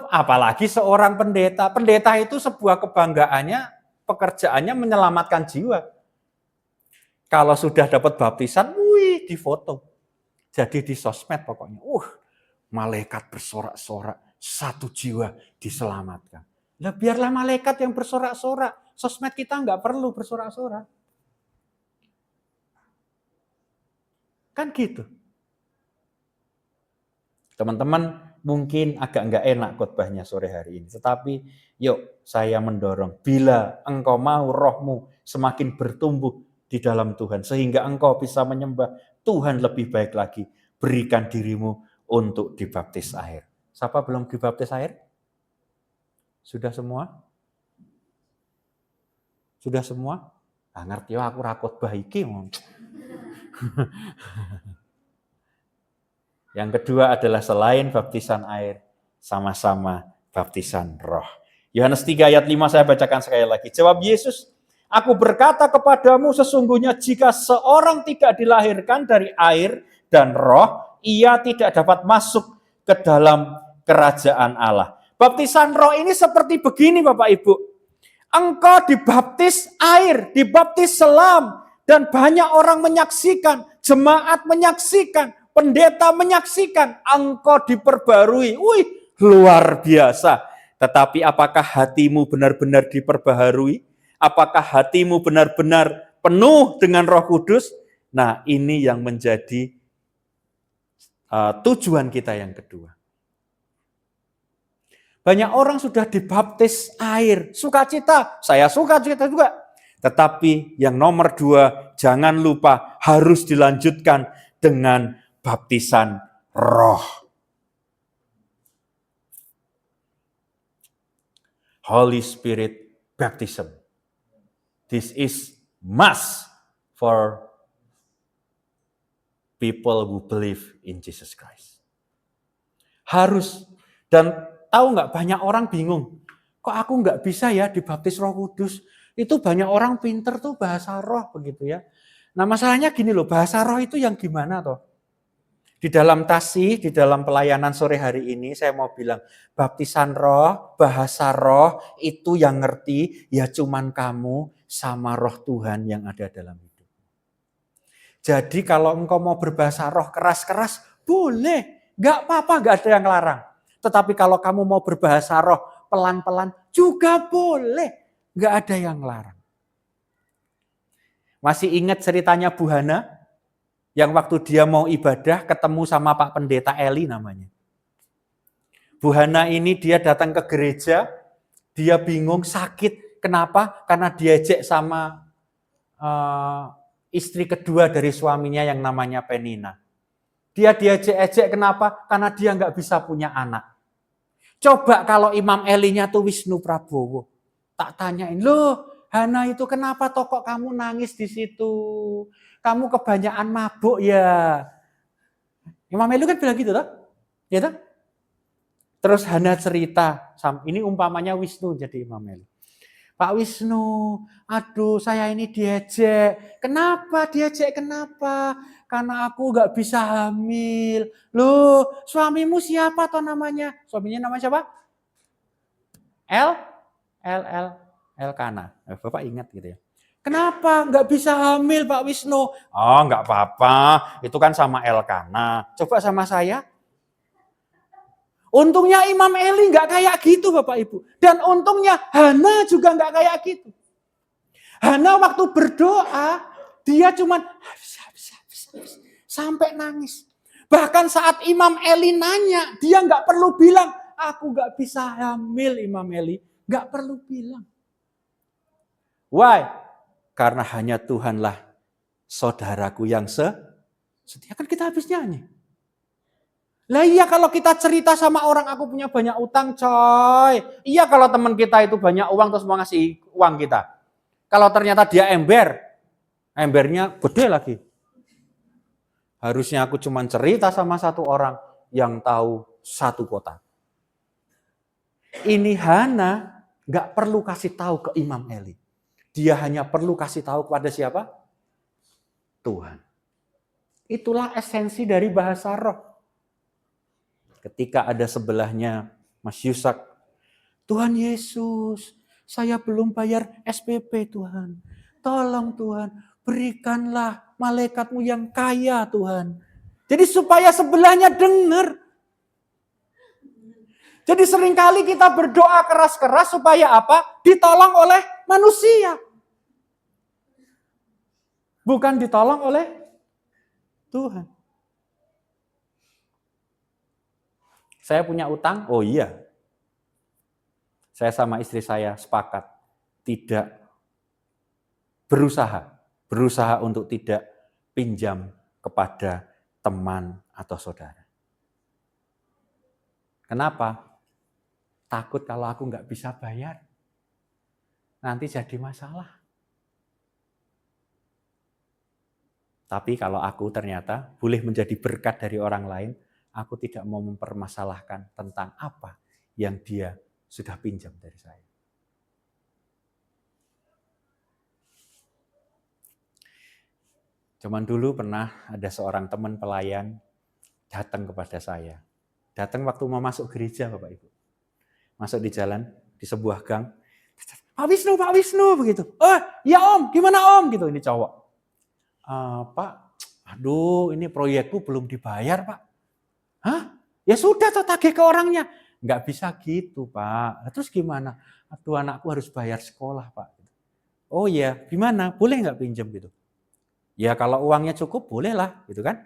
Apalagi seorang pendeta. Pendeta itu sebuah kebanggaannya, pekerjaannya menyelamatkan jiwa. Kalau sudah dapat baptisan, wih difoto. Jadi di sosmed pokoknya. Malaikat bersorak-sorak, 1 jiwa diselamatkan. Nah, biarlah malaikat yang bersorak-sorak. Sosmed kita nggak perlu bersorak-sorak. Kan gitu. Teman-teman mungkin agak nggak enak khotbahnya sore hari ini. Tetapi yuk saya mendorong. Bila engkau mau rohmu semakin bertumbuh di dalam Tuhan. Sehingga engkau bisa menyembah Tuhan lebih baik lagi. Berikan dirimu untuk dibaptis air. Siapa belum dibaptis air? Sudah semua? Sudah semua? Ngerti aku rakot baiki. Yang kedua adalah selain baptisan air, sama-sama baptisan roh. Yohanes 3 ayat 5 saya bacakan sekali lagi. Jawab Yesus, aku berkata kepadamu sesungguhnya jika seorang tidak dilahirkan dari air dan roh, ia tidak dapat masuk ke dalam kerajaan Allah. Baptisan roh ini seperti begini Bapak Ibu. Engkau dibaptis air, dibaptis selam. Dan banyak orang menyaksikan, jemaat menyaksikan, pendeta menyaksikan. Engkau diperbarui. Wih, luar biasa. Tetapi apakah hatimu benar-benar diperbaharui? Apakah hatimu benar-benar penuh dengan Roh Kudus? Nah, ini yang menjadi tujuan kita yang kedua. Banyak orang sudah dibaptis air, sukacita. Saya sukacita juga. Tetapi yang nomor 2, jangan lupa harus dilanjutkan dengan baptisan roh. Holy Spirit baptism. This is must for people who believe in Jesus Christ. Harus. Dan tahu nggak, banyak orang bingung. Kok aku nggak bisa ya dibaptis Roh Kudus? Itu banyak orang pinter tuh bahasa roh begitu ya. Nah masalahnya gini loh, bahasa roh itu yang gimana toh? Di dalam tasih, di dalam pelayanan sore hari ini saya mau bilang, baptisan roh, bahasa roh itu yang ngerti ya cuman kamu sama roh Tuhan yang ada dalam hidup. Jadi kalau engkau mau berbahasa roh keras-keras, boleh. Gak apa-apa, gak ada yang larang. Tetapi kalau kamu mau berbahasa roh pelan-pelan, juga boleh. Gak ada yang larang. Masih ingat ceritanya Bu Hana? Yang waktu dia mau ibadah ketemu sama Pak Pendeta Eli namanya. Bu Hana ini dia datang ke gereja, dia bingung, sakit. Kenapa? Karena diejek sama istri kedua dari suaminya yang namanya Penina. Dia diejek-ejek kenapa? Karena dia nggak bisa punya anak. Coba kalau Imam Elinya tuh Wisnu Prabowo. Tak tanyain, loh Hana itu kenapa toh kok kamu nangis di situ? Kamu kebanyakan mabuk ya. Imam Eli kan bilang gitu toh? Ya toh? Terus Hana cerita, ini umpamanya Wisnu jadi Imam Eli. Pak Wisnu, aduh saya ini diejek. Kenapa diejek? Kenapa? Karena aku gak bisa hamil. Loh, suamimu siapa toh namanya? Suaminya namanya siapa? Elkana. Bapak ingat gitu ya. Kenapa gak bisa hamil Pak Wisnu? Oh gak apa-apa, itu kan sama Elkana. Coba sama saya. Untungnya Imam Eli nggak kayak gitu Bapak Ibu. Dan untungnya Hana juga nggak kayak gitu. Hana waktu berdoa, dia cuman sampai nangis. Bahkan saat Imam Eli nanya, dia nggak perlu bilang, aku nggak bisa hamil Imam Eli. Nggak perlu bilang. Why? Karena hanya Tuhanlah saudaraku yang setia. Kan kita habis nyanyi. Lah iya kalau kita cerita sama orang aku punya banyak utang coy. Iya kalau teman kita itu banyak uang terus mau ngasih uang kita. Kalau ternyata dia embernya gede lagi. Harusnya aku cuma cerita sama satu orang yang tahu satu kota. Ini Hana gak perlu kasih tahu ke Imam Eli. Dia hanya perlu kasih tahu kepada siapa? Tuhan. Itulah esensi dari bahasa roh. Ketika ada sebelahnya Mas Yusak, Tuhan Yesus, saya belum bayar SPP Tuhan. Tolong Tuhan, berikanlah malaikatmu yang kaya Tuhan. Jadi supaya sebelahnya dengar. Jadi seringkali kita berdoa keras-keras supaya apa? Ditolong oleh manusia. Bukan ditolong oleh Tuhan. Saya punya utang, oh iya. Saya sama istri saya sepakat tidak berusaha untuk tidak pinjam kepada teman atau saudara. Kenapa? Takut kalau aku nggak bisa bayar, nanti jadi masalah. Tapi kalau aku ternyata boleh menjadi berkat dari orang lain, aku tidak mau mempermasalahkan tentang apa yang dia sudah pinjam dari saya. Cuman dulu pernah ada seorang teman pelayan datang kepada saya. Datang waktu mau masuk gereja Bapak Ibu. Masuk di jalan, di sebuah gang. Pak Wisnu begitu. Oh ya Om, gimana Om? Gitu, ini cowok. Pak, aduh ini proyekku belum dibayar Pak. Hah? Ya sudah toh tagih ke orangnya. Nggak bisa gitu Pak. Terus gimana? Aduh anakku harus bayar sekolah Pak. Oh iya, gimana? Boleh nggak pinjem gitu? Ya kalau uangnya cukup boleh lah gitu kan.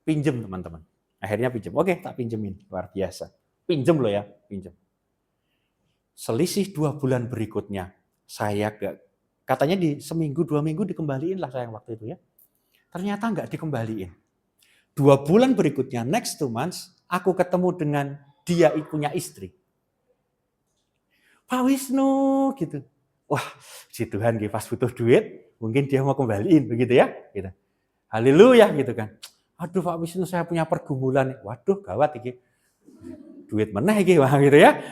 Pinjem teman-teman. Akhirnya pinjem. Oke tak pinjemin. Luar biasa. Pinjem loh ya, pinjem. Selisih 2 bulan berikutnya. Saya katanya di seminggu 2 minggu dikembaliin lah saya waktu itu ya. Ternyata nggak dikembaliin. 2 bulan berikutnya, next 2 months, aku ketemu dengan dia punya istri. Pak Wisnu, gitu. Wah, si Tuhan pas butuh duit, mungkin dia mau kembaliin, begitu ya. Gitu. Haleluya, gitu kan. Aduh Pak Wisnu, saya punya pergumulan. Waduh, gawat ini. Duit meneh iki, wah gitu ya.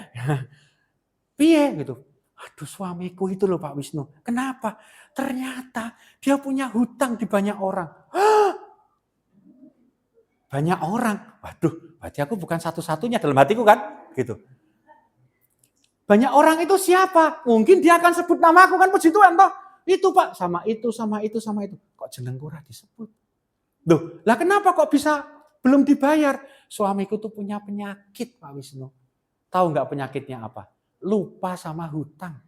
Piye gitu. Aduh suamiku itu loh Pak Wisnu. Kenapa? Ternyata dia punya hutang di banyak orang. Hah? Banyak orang. Waduh, berarti aku bukan satu-satunya dalam hatiku kan? Gitu. Banyak orang itu siapa? Mungkin dia akan sebut nama aku kan, puji Tuhan toh. Itu Pak, sama itu. Kok jenengku ora disebut? Duh, lah kenapa kok bisa belum dibayar? Suamiku tuh punya penyakit Pak Wisnu. Tahu nggak penyakitnya apa? Lupa sama hutang.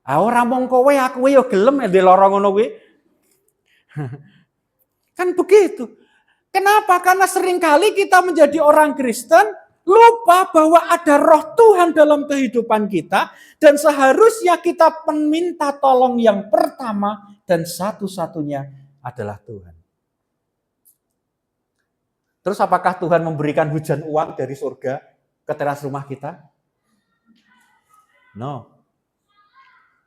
Ora mung kowe aku yo gelem ndek lara ngono kuwi. Kan begitu. Kenapa? Karena seringkali kita menjadi orang Kristen, lupa bahwa ada roh Tuhan dalam kehidupan kita, dan seharusnya kita meminta tolong yang pertama dan satu-satunya adalah Tuhan. Terus apakah Tuhan memberikan hujan uang dari surga ke teras rumah kita? No.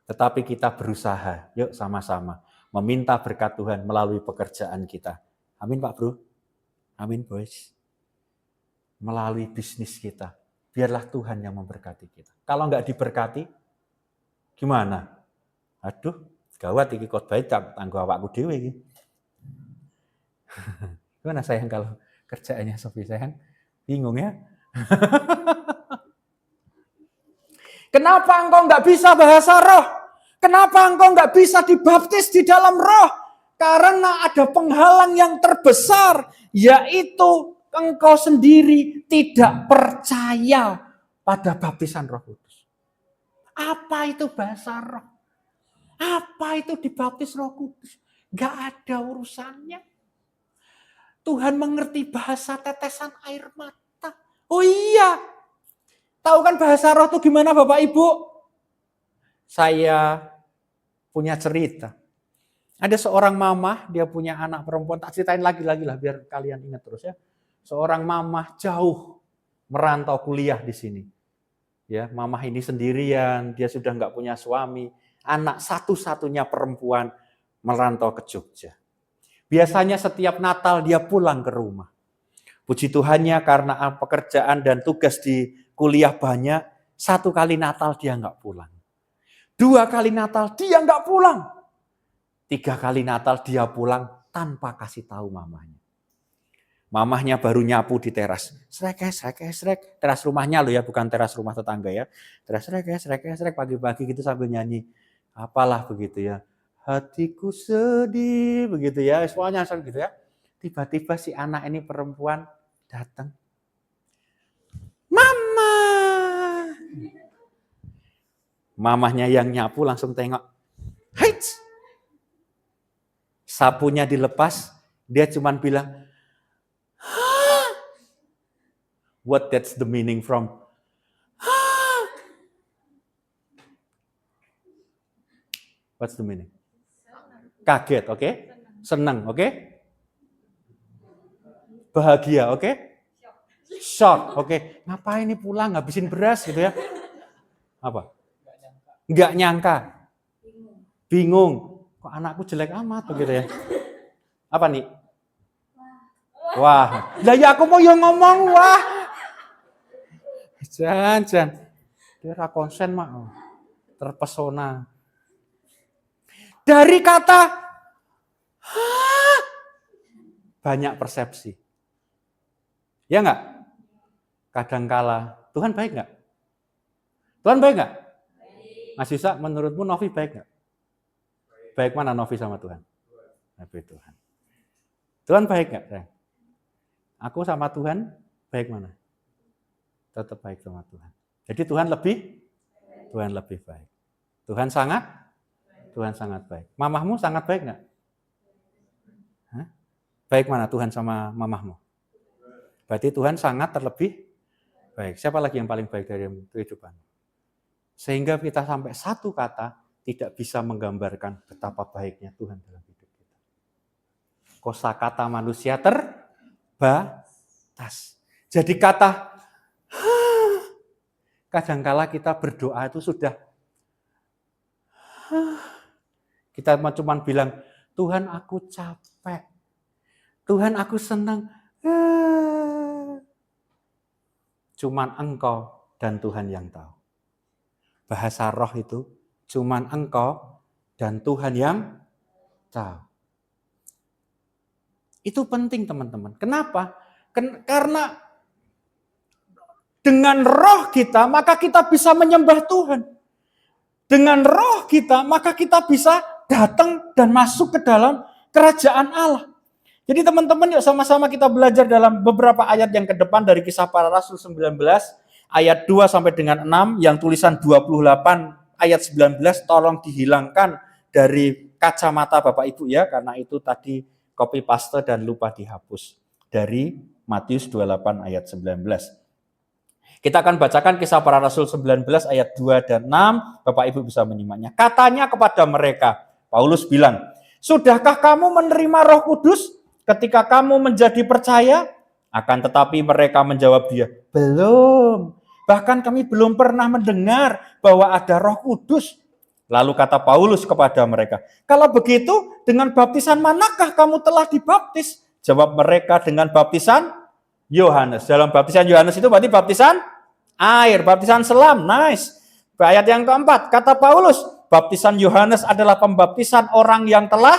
Tetapi kita berusaha, yuk sama-sama meminta berkat Tuhan melalui pekerjaan kita. Amin Pak Bro, amin boys. Melalui bisnis kita, biarlah Tuhan yang memberkati kita. Kalau nggak diberkati, gimana? Aduh, gawat iki khotbah tanggo awakku dhewe iki. Gimana sayang kalau kerjaannya Sofi sayang? Bingung ya? Kenapa engkau nggak bisa bahasa roh? Kenapa engkau nggak bisa dibaptis di dalam roh? Karena ada penghalang yang terbesar, yaitu engkau sendiri tidak percaya pada baptisan Roh Kudus. Apa itu bahasa roh? Apa itu dibaptis Roh Kudus? Gak ada urusannya. Tuhan mengerti bahasa tetesan air mata. Oh iya. Tahu kan bahasa roh itu gimana Bapak Ibu? Saya punya cerita. Ada seorang mamah, dia punya anak perempuan. Tak ceritain lagi lah biar kalian ingat terus ya. Seorang mamah jauh merantau kuliah di sini. Ya, mamah ini sendirian, dia sudah nggak punya suami. Anak satu-satunya perempuan merantau ke Jogja. Biasanya setiap Natal dia pulang ke rumah. Puji Tuhannya karena pekerjaan dan tugas di kuliah banyak, 1 kali Natal dia nggak pulang. 2 kali Natal dia nggak pulang. 3 kali Natal dia pulang tanpa kasih tahu mamahnya. Mamahnya baru nyapu di teras. Srek. Teras rumahnya loh ya, bukan teras rumah tetangga ya. Teras srek pagi-pagi gitu sambil nyanyi. Apalah begitu ya. Hatiku sedih begitu ya. Semuanya gitu ya. Tiba-tiba si anak ini perempuan datang. Mama. Mamahnya yang nyapu langsung tengok. Heits. Sapunya dilepas, dia cuman bilang, what that's the meaning from? What's the meaning? Kaget, oke? Okay? Senang, oke? Okay? Bahagia, oke? Okay? Shock, oke? Okay? Ngapain ini pulang, ngabisin beras gitu ya? Apa? Nggak nyangka. Bingung. Kok anakku jelek amat begitu ya? Apa nih? Wah. Lah ya aku mau yang ngomong wah. Jangan. Dia ra konsen mak. Terpesona. Dari kata banyak persepsi. Ya enggak? Kadangkala Tuhan baik enggak? Tuhan baik enggak? Mas Yusa, menurutmu Novi baik enggak? Baik mana Novi sama Tuhan? Baik Tuhan. Tuhan baik enggak? Aku sama Tuhan baik mana? Tetap baik sama Tuhan. Jadi Tuhan lebih baik. Tuhan sangat baik. Mamahmu sangat baik enggak? Hah? Baik mana Tuhan sama mamahmu? Berarti Tuhan sangat terlebih baik. Siapa lagi yang paling baik dari kehidupan? Sehingga kita sampai satu kata tidak bisa menggambarkan betapa baiknya Tuhan dalam hidup kita. Kosakata manusia terbatas. Jadi kata kadangkala kita berdoa itu sudah kita cuma bilang, Tuhan aku capek. Tuhan aku senang. Cuman Engkau dan Tuhan yang tahu. Bahasa roh itu cuman Engkau dan Tuhan yang tahu. Itu penting teman-teman. Kenapa? Karena dengan roh kita, maka kita bisa menyembah Tuhan. Dengan roh kita, maka kita bisa datang dan masuk ke dalam kerajaan Allah. Jadi teman-teman yuk sama-sama kita belajar dalam beberapa ayat yang ke depan dari Kisah Para Rasul 19, ayat 2 sampai dengan 6, yang tulisan 28 ayat 19 tolong dihilangkan dari kacamata Bapak Ibu ya, karena itu tadi copy paste dan lupa dihapus dari Matius 28 ayat 19. Kita akan bacakan Kisah Para Rasul 19 ayat 2 dan 6. Bapak Ibu bisa menyimaknya. Katanya kepada mereka, Paulus bilang, "Sudahkah kamu menerima Roh Kudus ketika kamu menjadi percaya?" Akan tetapi mereka menjawab dia, "Belum. Bahkan kami belum pernah mendengar bahwa ada Roh Kudus." Lalu kata Paulus kepada mereka, "Kalau begitu, dengan baptisan manakah kamu telah dibaptis?" Jawab mereka, "Dengan baptisan Yohanes." Dalam baptisan Yohanes itu berarti baptisan air, baptisan selam. Nice. Ayat yang keempat, kata Paulus, baptisan Yohanes adalah pembaptisan orang yang telah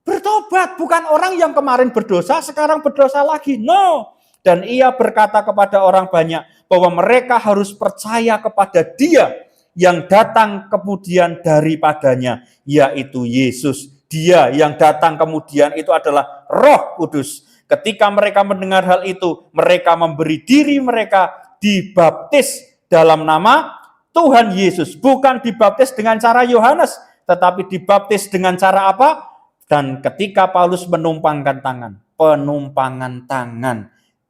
bertobat, bukan orang yang kemarin berdosa, sekarang berdosa lagi. No. Dan ia berkata kepada orang banyak bahwa mereka harus percaya kepada Dia yang datang kemudian daripadanya, yaitu Yesus. Dia yang datang kemudian itu adalah Roh Kudus. Ketika mereka mendengar hal itu, mereka memberi diri mereka dibaptis dalam nama Tuhan Yesus. Bukan dibaptis dengan cara Yohanes, tetapi dibaptis dengan cara apa? Dan ketika Paulus penumpangan tangan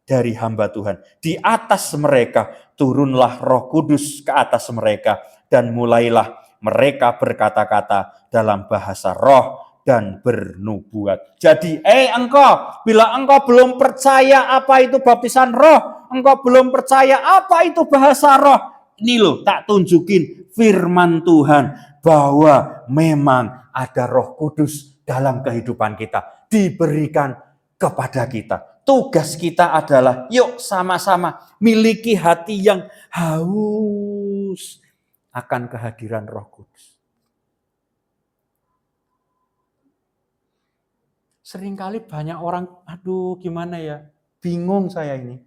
dari hamba Tuhan, di atas mereka turunlah Roh Kudus ke atas mereka, dan mulailah mereka berkata-kata dalam bahasa roh dan bernubuat. Jadi, engkau, bila engkau belum percaya apa itu baptisan roh, engkau belum percaya apa itu bahasa roh, ini loh tak tunjukin firman Tuhan bahwa memang ada Roh Kudus dalam kehidupan kita, diberikan kepada kita. Tugas kita adalah yuk sama-sama miliki hati yang haus akan kehadiran Roh Kudus. Seringkali banyak orang, aduh gimana ya, bingung saya ini.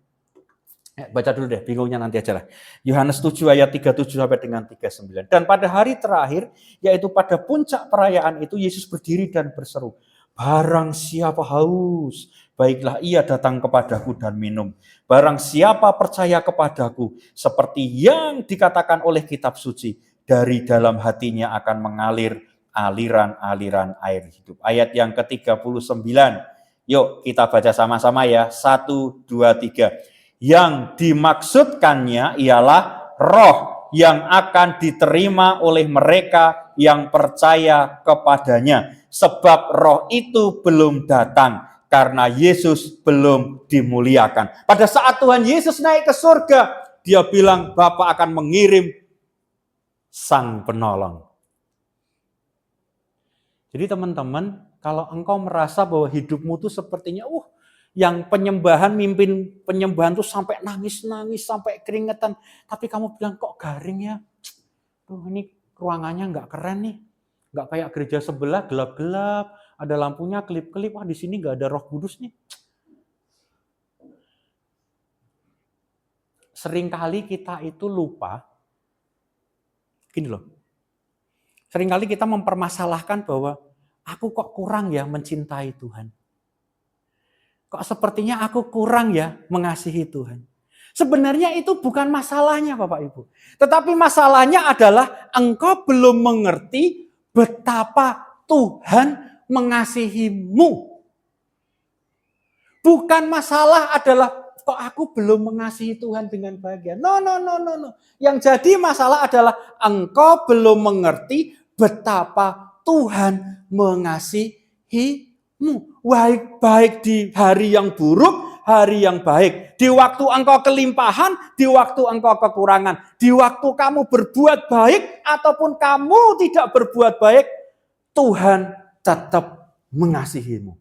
Baca dulu deh, bingungnya nanti aja lah. Yohanes 7 ayat 37 sampai dengan 39. Dan pada hari terakhir, yaitu pada puncak perayaan itu, Yesus berdiri dan berseru, "Barang siapa haus, baiklah ia datang kepadaku dan minum. Barang siapa percaya kepadaku, seperti yang dikatakan oleh kitab suci, dari dalam hatinya akan mengalir aliran-aliran air hidup." Ayat yang ke-39. Yuk kita baca sama-sama ya. 1, 2, 3. Yang dimaksudkannya ialah roh yang akan diterima oleh mereka yang percaya kepadanya. Sebab roh itu belum datang karena Yesus belum dimuliakan. Pada saat Tuhan Yesus naik ke surga, Dia bilang Bapa akan mengirim Sang Penolong. Jadi teman-teman, kalau engkau merasa bahwa hidupmu itu sepertinya yang penyembahan, mimpin penyembahan tuh sampai nangis-nangis, sampai keringetan. Tapi kamu bilang, kok garing ya? Ini ruangannya nggak keren nih. Nggak kayak gereja sebelah, gelap-gelap. Ada lampunya, kelip-kelip. Wah, di sini nggak ada Roh Kudus nih. Seringkali kita itu lupa. Gini loh. Seringkali kita mempermasalahkan bahwa aku kok kurang ya mencintai Tuhan. Kok sepertinya aku kurang ya mengasihi Tuhan. Sebenarnya itu bukan masalahnya Bapak Ibu. Tetapi masalahnya adalah engkau belum mengerti betapa Tuhan mengasihimu. Bukan masalah adalah kok aku belum mengasihi Tuhan dengan bahagia. No. Yang jadi masalah adalah engkau belum mengerti betapa Tuhan mengasihimu. Baik di hari yang buruk, hari yang baik. Di waktu engkau kelimpahan, di waktu engkau kekurangan. Di waktu kamu berbuat baik ataupun kamu tidak berbuat baik, Tuhan tetap mengasihimu.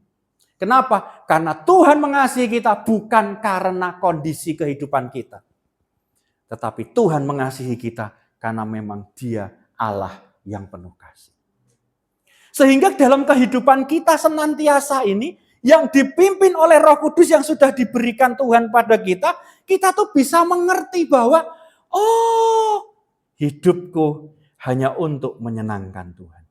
Kenapa? Karena Tuhan mengasihi kita bukan karena kondisi kehidupan kita. Tetapi Tuhan mengasihi kita karena memang Dia Allah yang penuh kasih. Sehingga dalam kehidupan kita senantiasa ini, yang dipimpin oleh Roh Kudus yang sudah diberikan Tuhan pada kita, kita tuh bisa mengerti bahwa, hidupku hanya untuk menyenangkan Tuhan.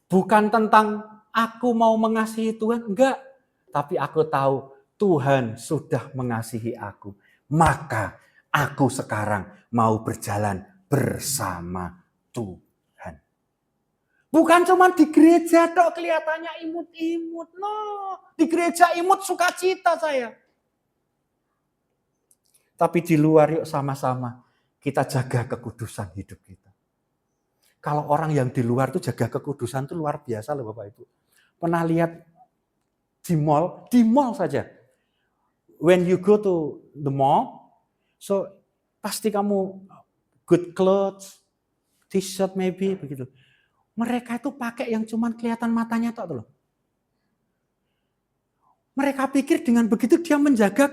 Bukan tentang aku mau mengasihi Tuhan, enggak. Tapi aku tahu Tuhan sudah mengasihi aku. Maka aku sekarang mau berjalan bersama Tuhan. Bukan cuma di gereja dok kelihatannya imut-imut. No, di gereja imut sukacita saya. Tapi di luar yuk sama-sama kita jaga kekudusan hidup kita. Kalau orang yang di luar tuh jaga kekudusan tuh luar biasa loh Bapak Ibu. Pernah lihat di mall saja. When you go to the mall, so pasti kamu good clothes, t-shirt maybe begitu. Mereka itu pakai yang cuman kelihatan matanya tuh loh. Mereka pikir dengan begitu dia menjaga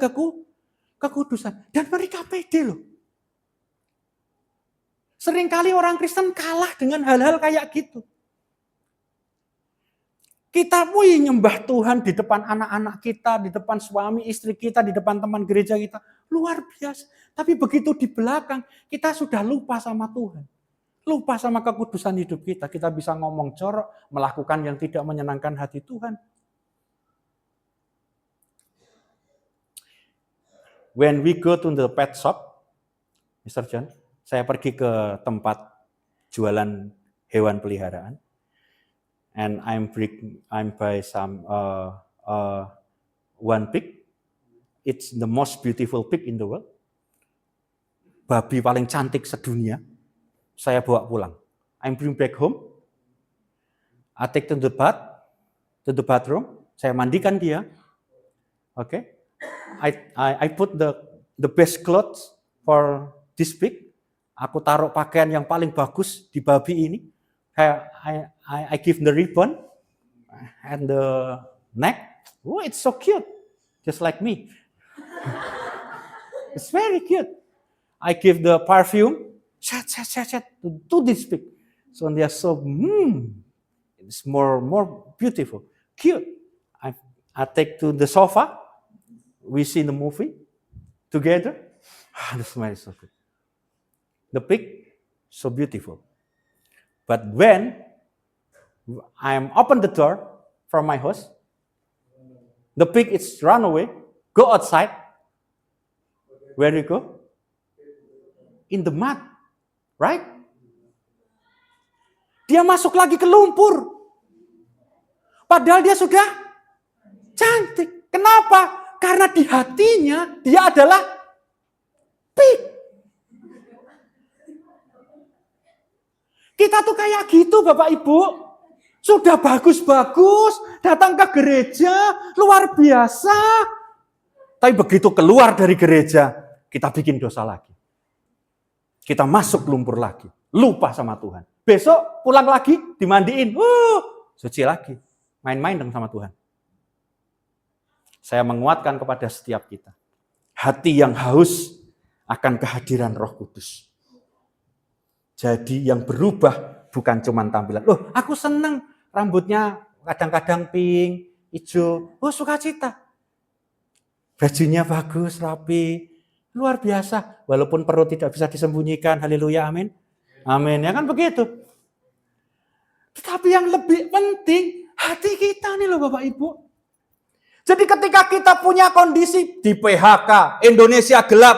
kekudusan. Dan mereka pede loh. Seringkali orang Kristen kalah dengan hal-hal kayak gitu. Kita nyembah Tuhan di depan anak-anak kita, di depan suami istri kita, di depan teman gereja kita. Luar biasa. Tapi begitu di belakang, kita sudah lupa sama Tuhan. Lupa sama kekudusan hidup kita. Kita bisa ngomong jorok, melakukan yang tidak menyenangkan hati Tuhan. When we go to the pet shop, Mr. John, saya pergi ke tempat jualan hewan peliharaan. And I'm buy some one pig. It's the most beautiful pig in the world. Babi paling cantik sedunia. Saya bawa pulang. I bring back home. I take to the bathroom. Saya mandikan dia. Okay. I put the best clothes for this pig. Aku taruh pakaian yang paling bagus di babi ini. I give the ribbon and the neck. Oh, it's so cute, just like me. It's very cute. I give the perfume, to this pig. So they are so, it's more beautiful, cute. I take to the sofa. We see the movie together. The smell is so good. The pig, so beautiful. But when I open the door from my house, the pig is run away, go outside. Where do you go? In the mud, right? Dia masuk lagi ke lumpur. Padahal dia sudah cantik. Kenapa? Karena di hatinya dia adalah pig. Kita tuh kayak gitu Bapak Ibu. Sudah bagus-bagus, datang ke gereja, luar biasa. Tapi begitu keluar dari gereja, kita bikin dosa lagi. Kita masuk lumpur lagi, lupa sama Tuhan. Besok pulang lagi, dimandiin, suci lagi. Main-main dong sama Tuhan. Saya menguatkan kepada setiap kita. Hati yang haus akan kehadiran Roh Kudus. Jadi yang berubah bukan cuma tampilan. Loh, aku seneng rambutnya kadang-kadang pink, hijau. Oh, sukacita. Bajunya bagus, rapi, luar biasa. Walaupun perut tidak bisa disembunyikan. Haleluya, amin. Amin, ya kan begitu. Tetapi yang lebih penting, hati kita nih loh Bapak Ibu. Jadi ketika kita punya kondisi di PHK, Indonesia gelap,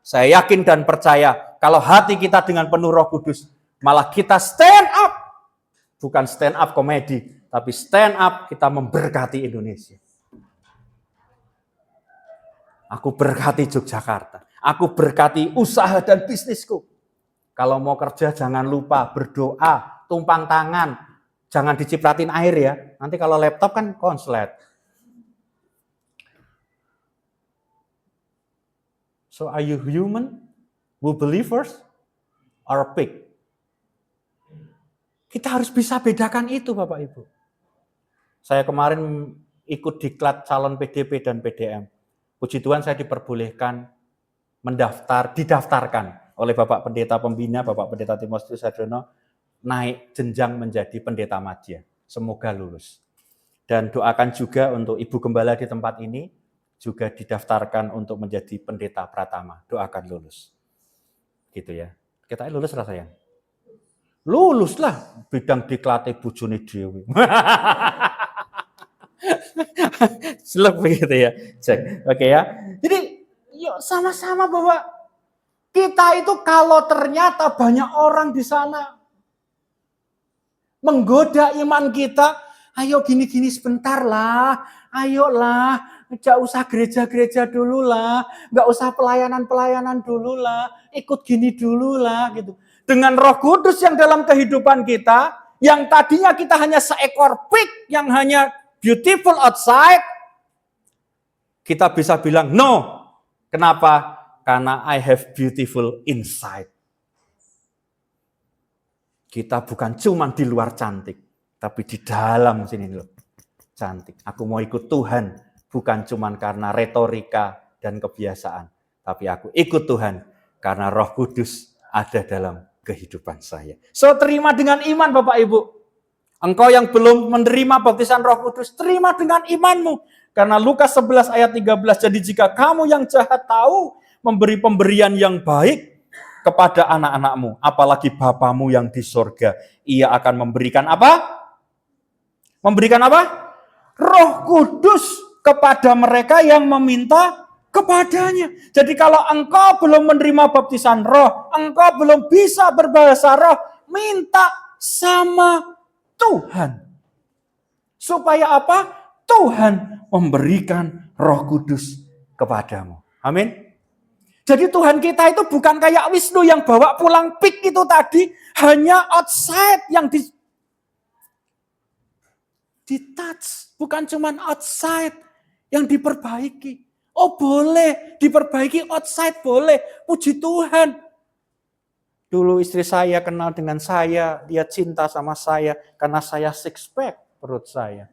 saya yakin dan percaya, kalau hati kita dengan penuh Roh Kudus, malah kita stand up. Bukan stand up komedi, tapi stand up kita memberkati Indonesia. Aku berkati Yogyakarta. Aku berkati usaha dan bisnisku. Kalau mau kerja jangan lupa berdoa, tumpang tangan. Jangan dicipratin air ya. Nanti kalau laptop kan konslet. So are you human? Will believers or pig? Kita harus bisa bedakan itu Bapak Ibu. Saya kemarin ikut diklat calon PDP dan PDM. Puji Tuhan saya diperbolehkan didaftarkan oleh Bapak Pendeta Pembina, Bapak Pendeta Timotius Hadrono, naik jenjang menjadi pendeta madya. Semoga lulus. Dan doakan juga untuk Ibu Gembala di tempat ini, juga didaftarkan untuk menjadi pendeta pratama. Doakan lulus. Gitu ya. Kita lulus rasanya. Luluslah bidang diklate bojone dhewe. Seleb begitu ya. Cek. Oke ya. Jadi yuk sama-sama bahwa kita itu kalau ternyata banyak orang di sana menggoda iman kita, Ayo gini-gini sebentar lah. Ayolah, nggak usah gereja-gereja dulu lah. Nggak usah pelayanan-pelayanan dulu lah. Ikut gini dulu lah gitu. Dengan Roh Kudus yang dalam kehidupan kita, yang tadinya kita hanya seekor pig, yang hanya beautiful outside, kita bisa bilang no. Kenapa? Karena I have beautiful inside. Kita bukan cuma di luar cantik, tapi di dalam sini loh cantik. Aku mau ikut Tuhan, bukan cuma karena retorika dan kebiasaan, tapi aku ikut Tuhan karena Roh Kudus ada dalam kehidupan saya. So, terima dengan iman Bapak Ibu. Engkau yang belum menerima baptisan Roh Kudus, terima dengan imanmu. Karena Lukas 11 ayat 13, jadi jika kamu yang jahat tahu memberi pemberian yang baik kepada anak-anakmu, apalagi Bapamu yang di sorga, ia akan memberikan apa? Memberikan apa? Roh Kudus kepada mereka yang meminta kepadanya. Jadi kalau engkau belum menerima baptisan roh, engkau belum bisa berbahasa roh, minta sama Tuhan. Supaya apa? Tuhan memberikan Roh Kudus kepadamu. Amin. Jadi Tuhan kita itu bukan kayak Wisnu yang bawa pulang pig itu tadi, hanya outside yang di touch, bukan cuma outside yang diperbaiki. Oh boleh, diperbaiki outside boleh, puji Tuhan. Dulu istri saya kenal dengan saya, dia cinta sama saya karena saya six pack perut saya.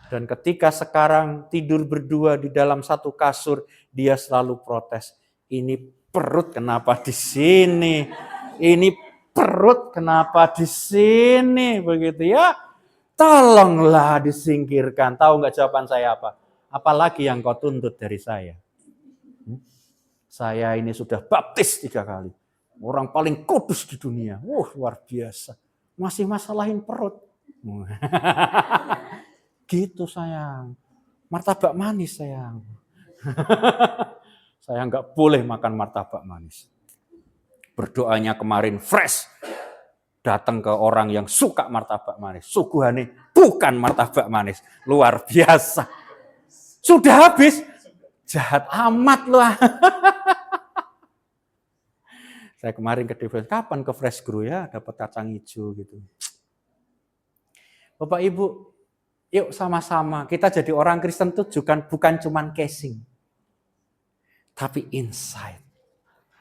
Dan ketika sekarang tidur berdua di dalam satu kasur, dia selalu protes. Ini perut kenapa di sini? Ini perut kenapa di sini? Begitu ya. Tolonglah disingkirkan. Tahu nggak jawaban saya apa? Apalagi yang kau tuntut dari saya? Saya ini sudah baptis 3 kali. Orang paling kudus di dunia. Luar biasa. Masih masalahin perut. Gitu sayang. Martabak manis sayang. Saya nggak boleh makan martabak manis. Berdoanya kemarin fresh. Datang ke orang yang suka martabak manis. Suguhane bukan martabak manis. Luar biasa. Sudah habis. Jahat amat loh. Saya kemarin ke Devel, kapan ke Fresh Grow ya, dapat kacang hijau gitu. Bapak Ibu, yuk sama-sama. Kita jadi orang Kristen tuh bukan cuman casing. Tapi inside.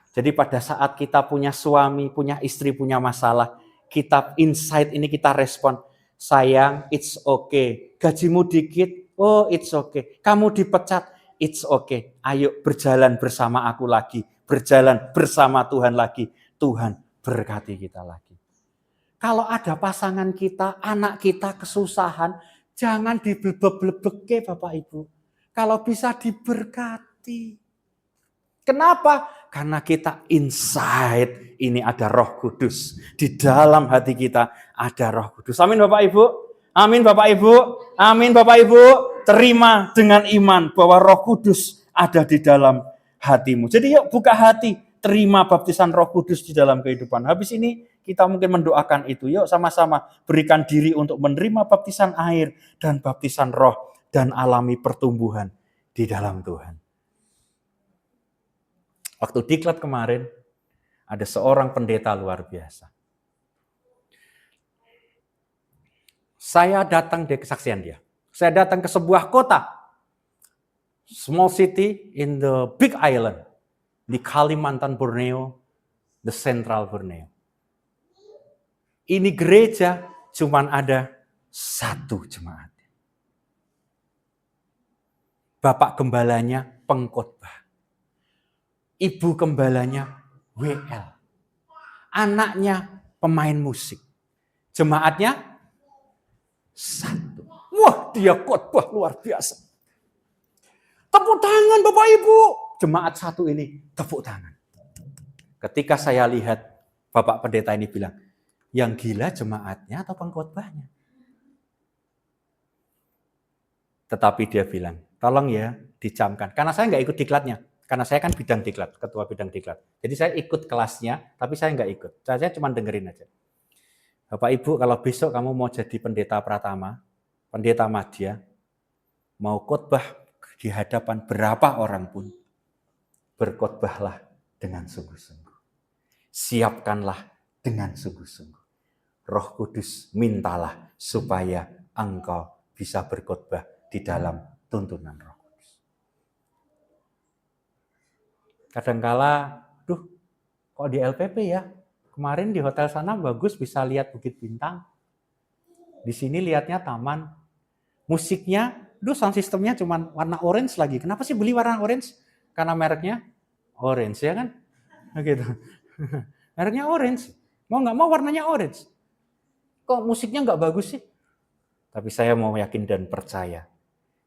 Jadi pada saat kita punya suami, punya istri, punya masalah, kita inside ini kita respon, sayang, it's okay. Gajimu dikit, oh it's okay. Kamu dipecat, it's okay. Ayo berjalan bersama aku lagi. Berjalan bersama Tuhan lagi. Tuhan berkati kita lagi. Kalau ada pasangan kita, anak kita kesusahan, jangan diblebek-blebeke Bapak Ibu. Kalau bisa diberkati. Kenapa? Karena kita inside ini ada Roh Kudus. Di dalam hati kita ada Roh Kudus. Amin Bapak Ibu. Amin Bapak Ibu. Amin Bapak Ibu. Terima dengan iman bahwa Roh Kudus ada di dalam hatimu. Jadi yuk buka hati. Terima baptisan Roh Kudus di dalam kehidupan. Habis ini kita mungkin mendoakan itu. Yuk sama-sama berikan diri untuk menerima baptisan air dan baptisan roh. Dan alami pertumbuhan di dalam Tuhan. Waktu diklat kemarin, ada seorang pendeta luar biasa. Saya datang di kesaksian dia. Saya datang ke sebuah kota. Small city in the big island. Di Kalimantan Borneo, the Central Borneo. Ini gereja cuman ada 1 jemaat. Bapak gembalanya pengkhotbah. Ibu gembalanya WL. Anaknya pemain musik. Jemaatnya 1. Wah, dia khotbah luar biasa. Tepuk tangan Bapak Ibu. Jemaat 1 ini tepuk tangan. Ketika saya lihat Bapak pendeta ini bilang, yang gila jemaatnya atau pengkhotbahnya? Tetapi dia bilang, tolong ya dicamkan. Karena saya nggak ikut diklatnya. Karena saya kan bidang diklat, ketua bidang diklat. Jadi saya ikut kelasnya, tapi saya nggak ikut. Saya cuma dengerin aja. Bapak Ibu, kalau besok kamu mau jadi pendeta Pratama, pendeta madya, mau khotbah di hadapan berapa orang pun, berkhotbahlah dengan sungguh-sungguh. Siapkanlah dengan sungguh-sungguh. Roh Kudus mintalah supaya engkau bisa berkhotbah di dalam tuntunan Roh Kudus. Kadangkala, kok di LPP ya? Kemarin di hotel sana bagus, bisa lihat Bukit Bintang. Di sini lihatnya taman. Musiknya, sound systemnya cuma warna orange lagi. Kenapa sih beli warna orange? Karena mereknya orange, ya kan? Gitu. Mereknya orange. Mau nggak mau warnanya orange. Kok musiknya nggak bagus sih? Tapi saya mau yakin dan percaya.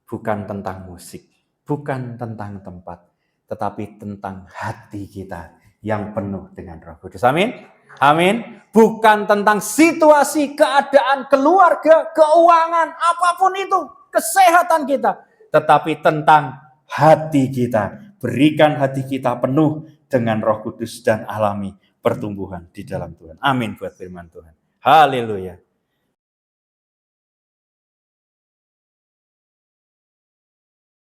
Bukan tentang musik. Bukan tentang tempat. Tetapi tentang hati kita yang penuh dengan Roh Kudus. Amin? Amin. Bukan tentang situasi, keadaan, keluarga, keuangan, apapun itu, kesehatan kita. Tetapi tentang hati kita. Berikan hati kita penuh dengan Roh Kudus dan alami pertumbuhan di dalam Tuhan. Amin buat firman Tuhan. Haleluya.